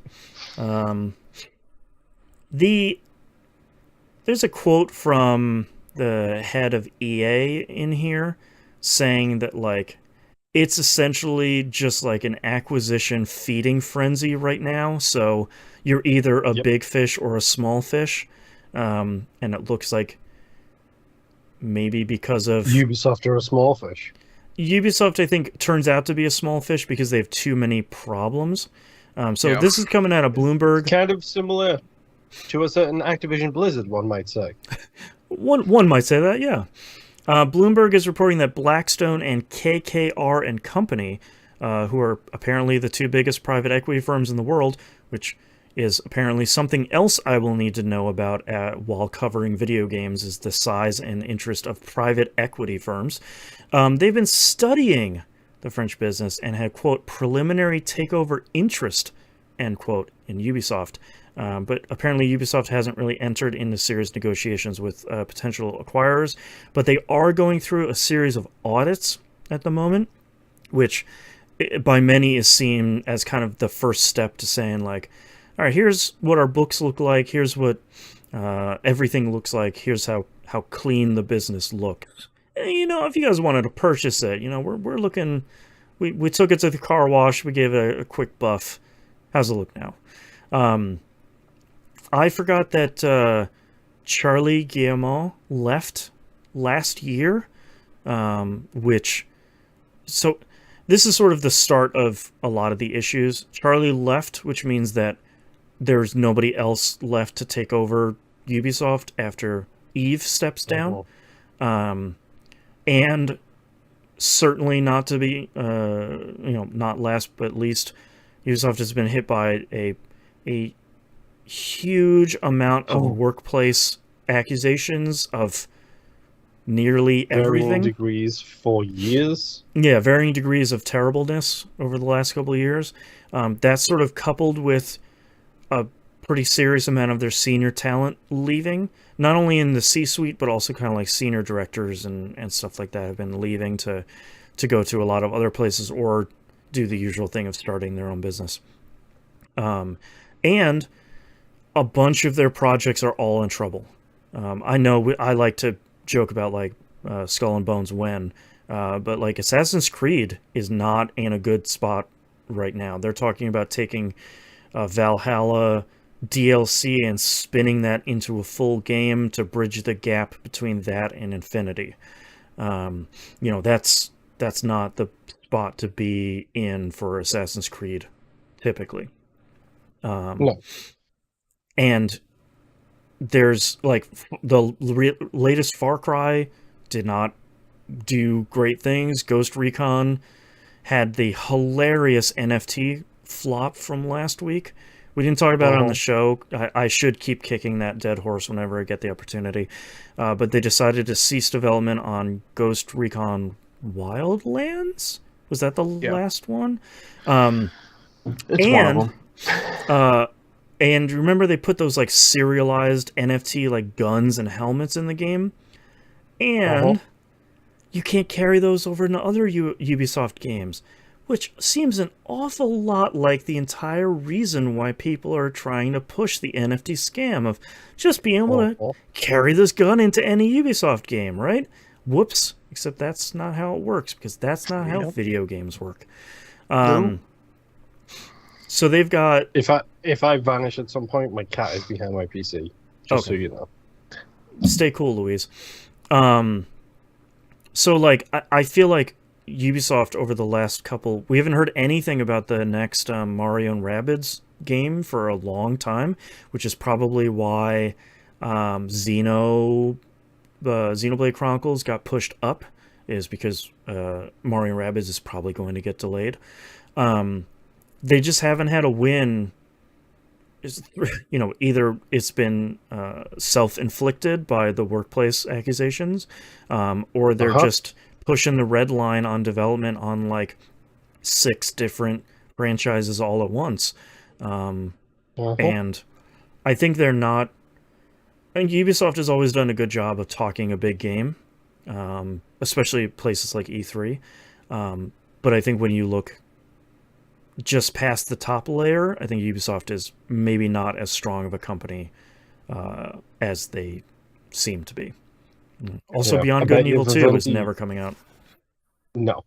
There's a quote from the head of EA in here saying that, like, it's essentially just like an acquisition feeding frenzy right now. So you're either a big fish or a small fish. And it looks like maybe because of... Ubisoft are a small fish. Ubisoft, I think, turns out to be a small fish because they have too many problems. This is coming out of Bloomberg. Kind of similar to a certain Activision Blizzard, one might say. One might say that, yeah. Bloomberg is reporting that Blackstone and KKR and Company, who are apparently the two biggest private equity firms in the world, which is apparently something else I will need to know about while covering video games, is the size and interest of private equity firms. They've been studying the French business and had, quote, preliminary takeover interest, end quote, in Ubisoft. But apparently Ubisoft hasn't really entered into serious negotiations with potential acquirers, but they are going through a series of audits at the moment, which by many is seen as kind of the first step to saying, like, all right, here's what our books look like. Here's what everything looks like. Here's how clean the business looks. And, you know, if you guys wanted to purchase it, you know, we're looking. We took it to the car wash. We gave it a quick buff. How's it look now? I forgot that Charlie Guillemot left last year, so this is sort of the start of a lot of the issues. Charlie left, which means that there's nobody else left to take over Ubisoft after Yves steps down. And certainly not to be, not last but least, Ubisoft has been hit by a huge amount of workplace accusations of nearly everything. Varying degrees for years. Yeah, varying degrees of terribleness over the last couple of years. That's sort of coupled with a pretty serious amount of their senior talent leaving, not only in the C-suite, but also kind of like senior directors and stuff like that have been leaving to go to a lot of other places or do the usual thing of starting their own business. And a bunch of their projects are all in trouble. I know I like to joke about, like, Skull and Bones when, but, like, Assassin's Creed is not in a good spot right now. They're talking about taking Valhalla DLC and spinning that into a full game to bridge the gap between that and Infinity. That's not the spot to be in for Assassin's Creed, typically. No. And there's like the latest Far Cry did not do great things. Ghost Recon had the hilarious NFT flop from last week. We didn't talk about it on the show. I should keep kicking that dead horse whenever I get the opportunity. But they decided to cease development on Ghost Recon Wildlands? Was that the last one? It's one of them. And remember they put those like serialized NFT like guns and helmets in the game? And you can't carry those over into other Ubisoft games, which seems an awful lot like the entire reason why people are trying to push the NFT scam of just being able to carry this gun into any Ubisoft game, right? Whoops. Except that's not how it works, because that's not how video games work. So they've got... If I vanish at some point, my cat is behind my PC. Just so you know. Stay cool, Louise. So, like, I feel like Ubisoft over the last couple... We haven't heard anything about the next Mario and Rabbids game for a long time, which is probably why Xenoblade Chronicles got pushed up, is because Mario and Rabbids is probably going to get delayed. They just haven't had a win. Either it's been self-inflicted by the workplace accusations, or they're just pushing the red line on development on like 6 different franchises all at once. And I think they're not... I think Ubisoft has always done a good job of talking a big game, especially places like E3. But I think when you look just past the top layer, I think Ubisoft is maybe not as strong of a company as they seem to be. Also, Beyond Good and Evil 2 is never coming out. No.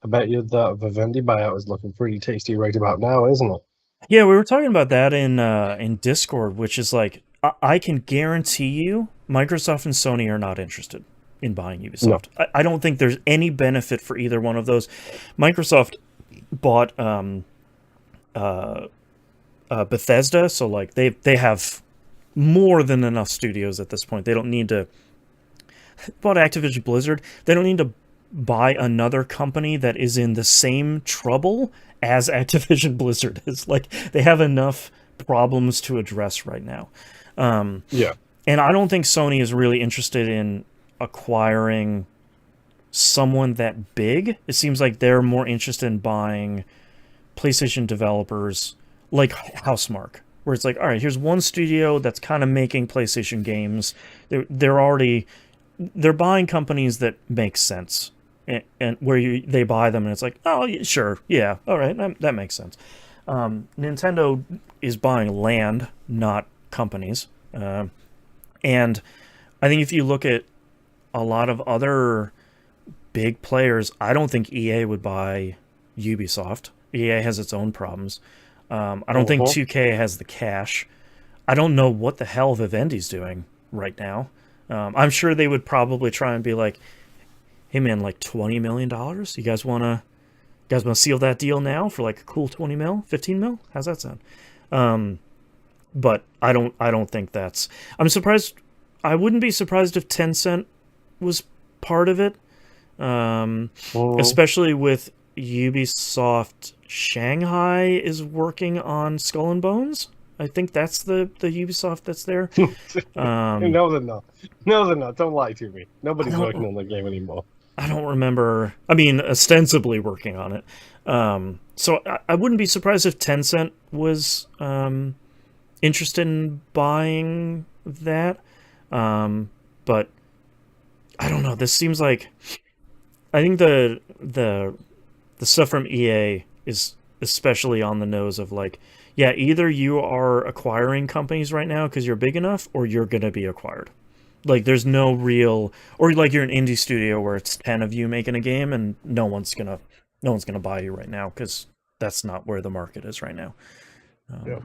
I bet you that Vivendi buyout is looking pretty tasty right about now, isn't it? Yeah, we were talking about that in Discord, which is like, I can guarantee you Microsoft and Sony are not interested in buying Ubisoft. No. I don't think there's any benefit for either one of those. Microsoft bought Bethesda, so like they have more than enough studios at this point. They don't need to... Bought Activision Blizzard. They don't need to buy another company that is in the same trouble as Activision Blizzard is. Like, they have enough problems to address right now. And I don't think Sony is really interested in acquiring someone that big. It seems like they're more interested in buying PlayStation developers like Housemarque, where it's like, all right, here's one studio that's kind of making PlayStation games. They're buying companies that make sense, and where they buy them and it's like, oh, sure, yeah, all right, that makes sense. Nintendo is buying land, not companies. And I think if you look at a lot of other big players, I don't think EA would buy Ubisoft. EA has its own problems. I don't think 2K has the cash. I don't know what the hell Vivendi's doing right now. I'm sure they would probably try and be like, hey man, like $20 million? You guys want to seal that deal now for like a cool 20 mil, 15 mil? How's that sound? But I don't think that's... I'm surprised... I wouldn't be surprised if Tencent was part of it. Especially with Ubisoft Shanghai is working on Skull and Bones. I think that's the Ubisoft that's there. No, they're not. No, they're not. Don't lie to me. Nobody's working on the game anymore. I don't remember. I mean, ostensibly working on it. So I wouldn't be surprised if Tencent was interested in buying that. But I don't know. This seems like... I think the stuff from EA is especially on the nose of like, yeah, either you are acquiring companies right now because you're big enough, or you're going to be acquired. Like, there's no real... Or like you're an indie studio where it's 10 of you making a game and no one's gonna buy you right now because that's not where the market is right now. Yeah.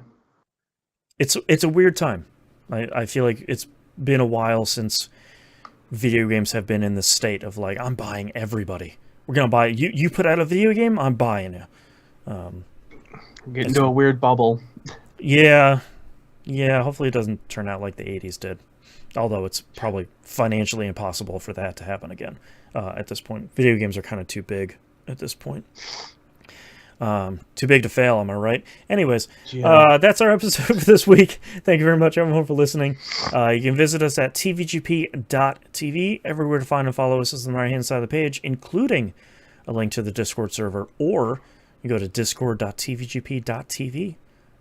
It's a weird time. I feel like it's been a while since video games have been in the state of like, I'm buying everybody. We're gonna buy you. You put out a video game, I'm buying you. Get into a weird bubble. Yeah. Hopefully it doesn't turn out like the 80s did. Although it's probably financially impossible for that to happen again at this point. Video games are kind of too big at this point. Too big to fail, am I right? Anyways, that's our episode for this week. Thank you very much, everyone, for listening. You can visit us at tvgp.tv. Everywhere to find and follow us is on the right-hand side of the page, including a link to the Discord server, or you go to discord.tvgp.tv.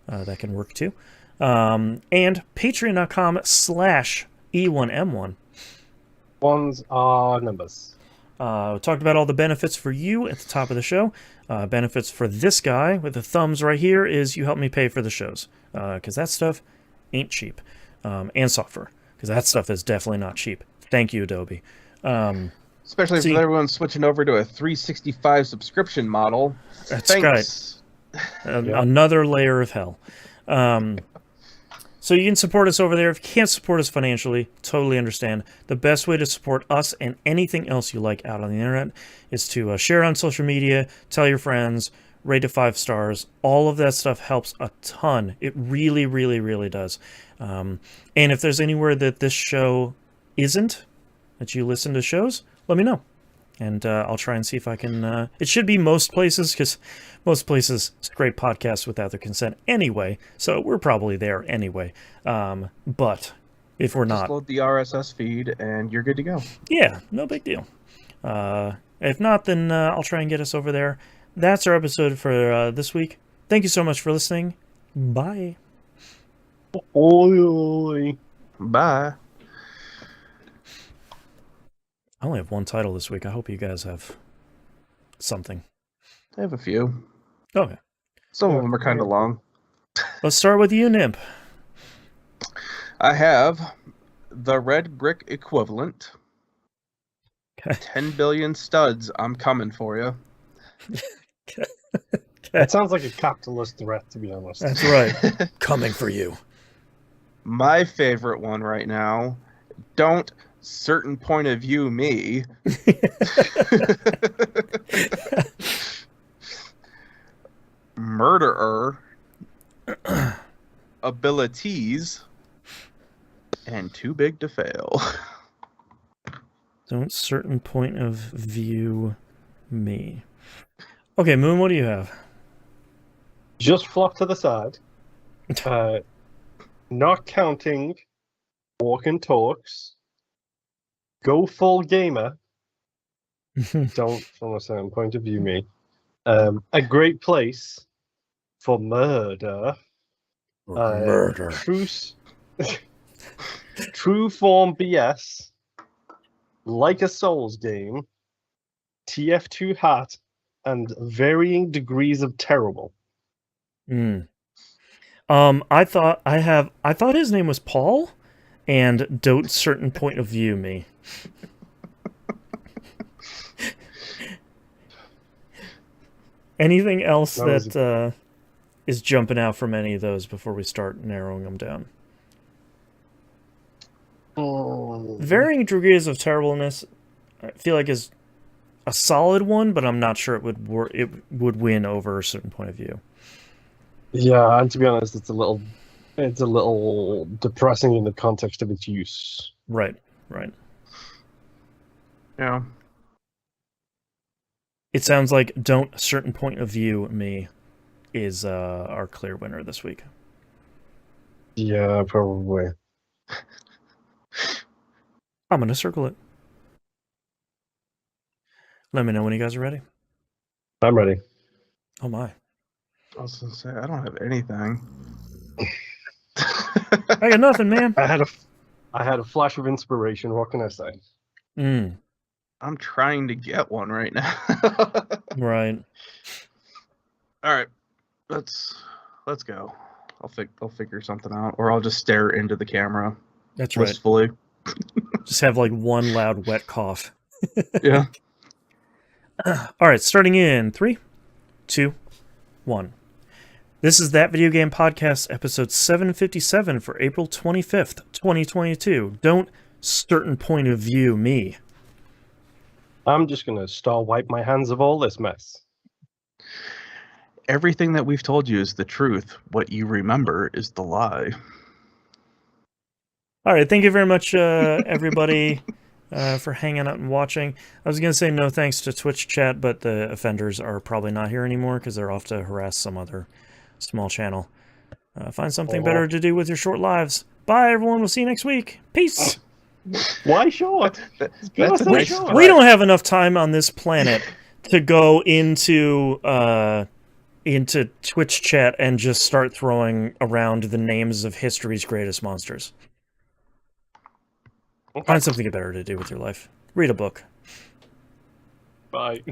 That can work too. And patreon.com/E1M1. Ones are numbers. We talked about all the benefits for you at the top of the show. Benefits for this guy with the thumbs right here is you help me pay for the shows. Because that stuff ain't cheap. And software. Because that stuff is definitely not cheap. Thank you, Adobe. Especially if everyone's switching over to a 365 subscription model. That's Thanks. right. Another layer of hell. So you can support us over there. If you can't support us financially, totally understand. The best way to support us and anything else you like out on the internet is to share on social media, tell your friends, rate it 5 stars. All of that stuff helps a ton. It really, really, really does. And if there's anywhere that this show isn't, that you listen to shows, let me know. And I'll try and see if I can... it should be most places, because most places scrape podcasts without their consent anyway, so we're probably there anyway. But if we're not... Just load the RSS feed, and you're good to go. Yeah, no big deal. If not, then I'll try and get us over there. That's our episode for this week. Thank you so much for listening. Bye. Bye. I only have one title this week. I hope you guys have something. I have a few. Okay. Some of them are kind of long. Let's start with you, Nimp. I have the red brick equivalent. Okay. 10 billion studs. I'm coming for you. That sounds like a capitalist threat, to be honest. That's right. Coming for you. My favorite one right now. Don't certain point of view me. Murderer. Abilities. And too big to fail. Don't certain point of view me. Okay, Moon, what do you have? Just flop to the side. Not counting walk and talks. Go full gamer. Don't, from a certain point of view, me. A great place for murder. Murder. True form BS. Like a Souls game. TF2 hat. And varying degrees of terrible. I thought his name was Paul, and don't certain point of view me. Anything else that is jumping out from any of those before we start narrowing them down? Varying degrees of terribleness, I feel like is a solid one, but I'm not sure it would win over a certain point of view. Yeah, and to be honest, it's a little depressing in the context of its use. Right. Yeah. It sounds like don't certain point of view me is our clear winner this week. Yeah, probably. I'm going to circle it. Let me know when you guys are ready. I'm ready. Oh my. I was going to say, I don't have anything. I got nothing, man. I had a flash of inspiration. What can I say? I'm trying to get one right now. Right. All right. Let's go. I'll figure something out, or I'll just stare into the camera. That's right. Wistfully. Just have like one loud wet cough. Yeah. All right, starting in 3, 2, 1. This is That Video Game Podcast, episode 757 for April 25th, 2022. Don't certain point of view me. I'm just going to star wipe my hands of all this mess. Everything that we've told you is the truth. What you remember is the lie. All right, thank you very much, everybody, for hanging out and watching. I was going to say no thanks to Twitch chat, but the offenders are probably not here anymore because they're off to harass some other small channel. Find something better to do with your short lives. Bye, everyone. We'll see you next week. Peace. Why short? That's a nice short. We don't have enough time on this planet to go into Twitch chat and just start throwing around the names of history's greatest monsters. Find something better to do with your life. Read a book. Bye.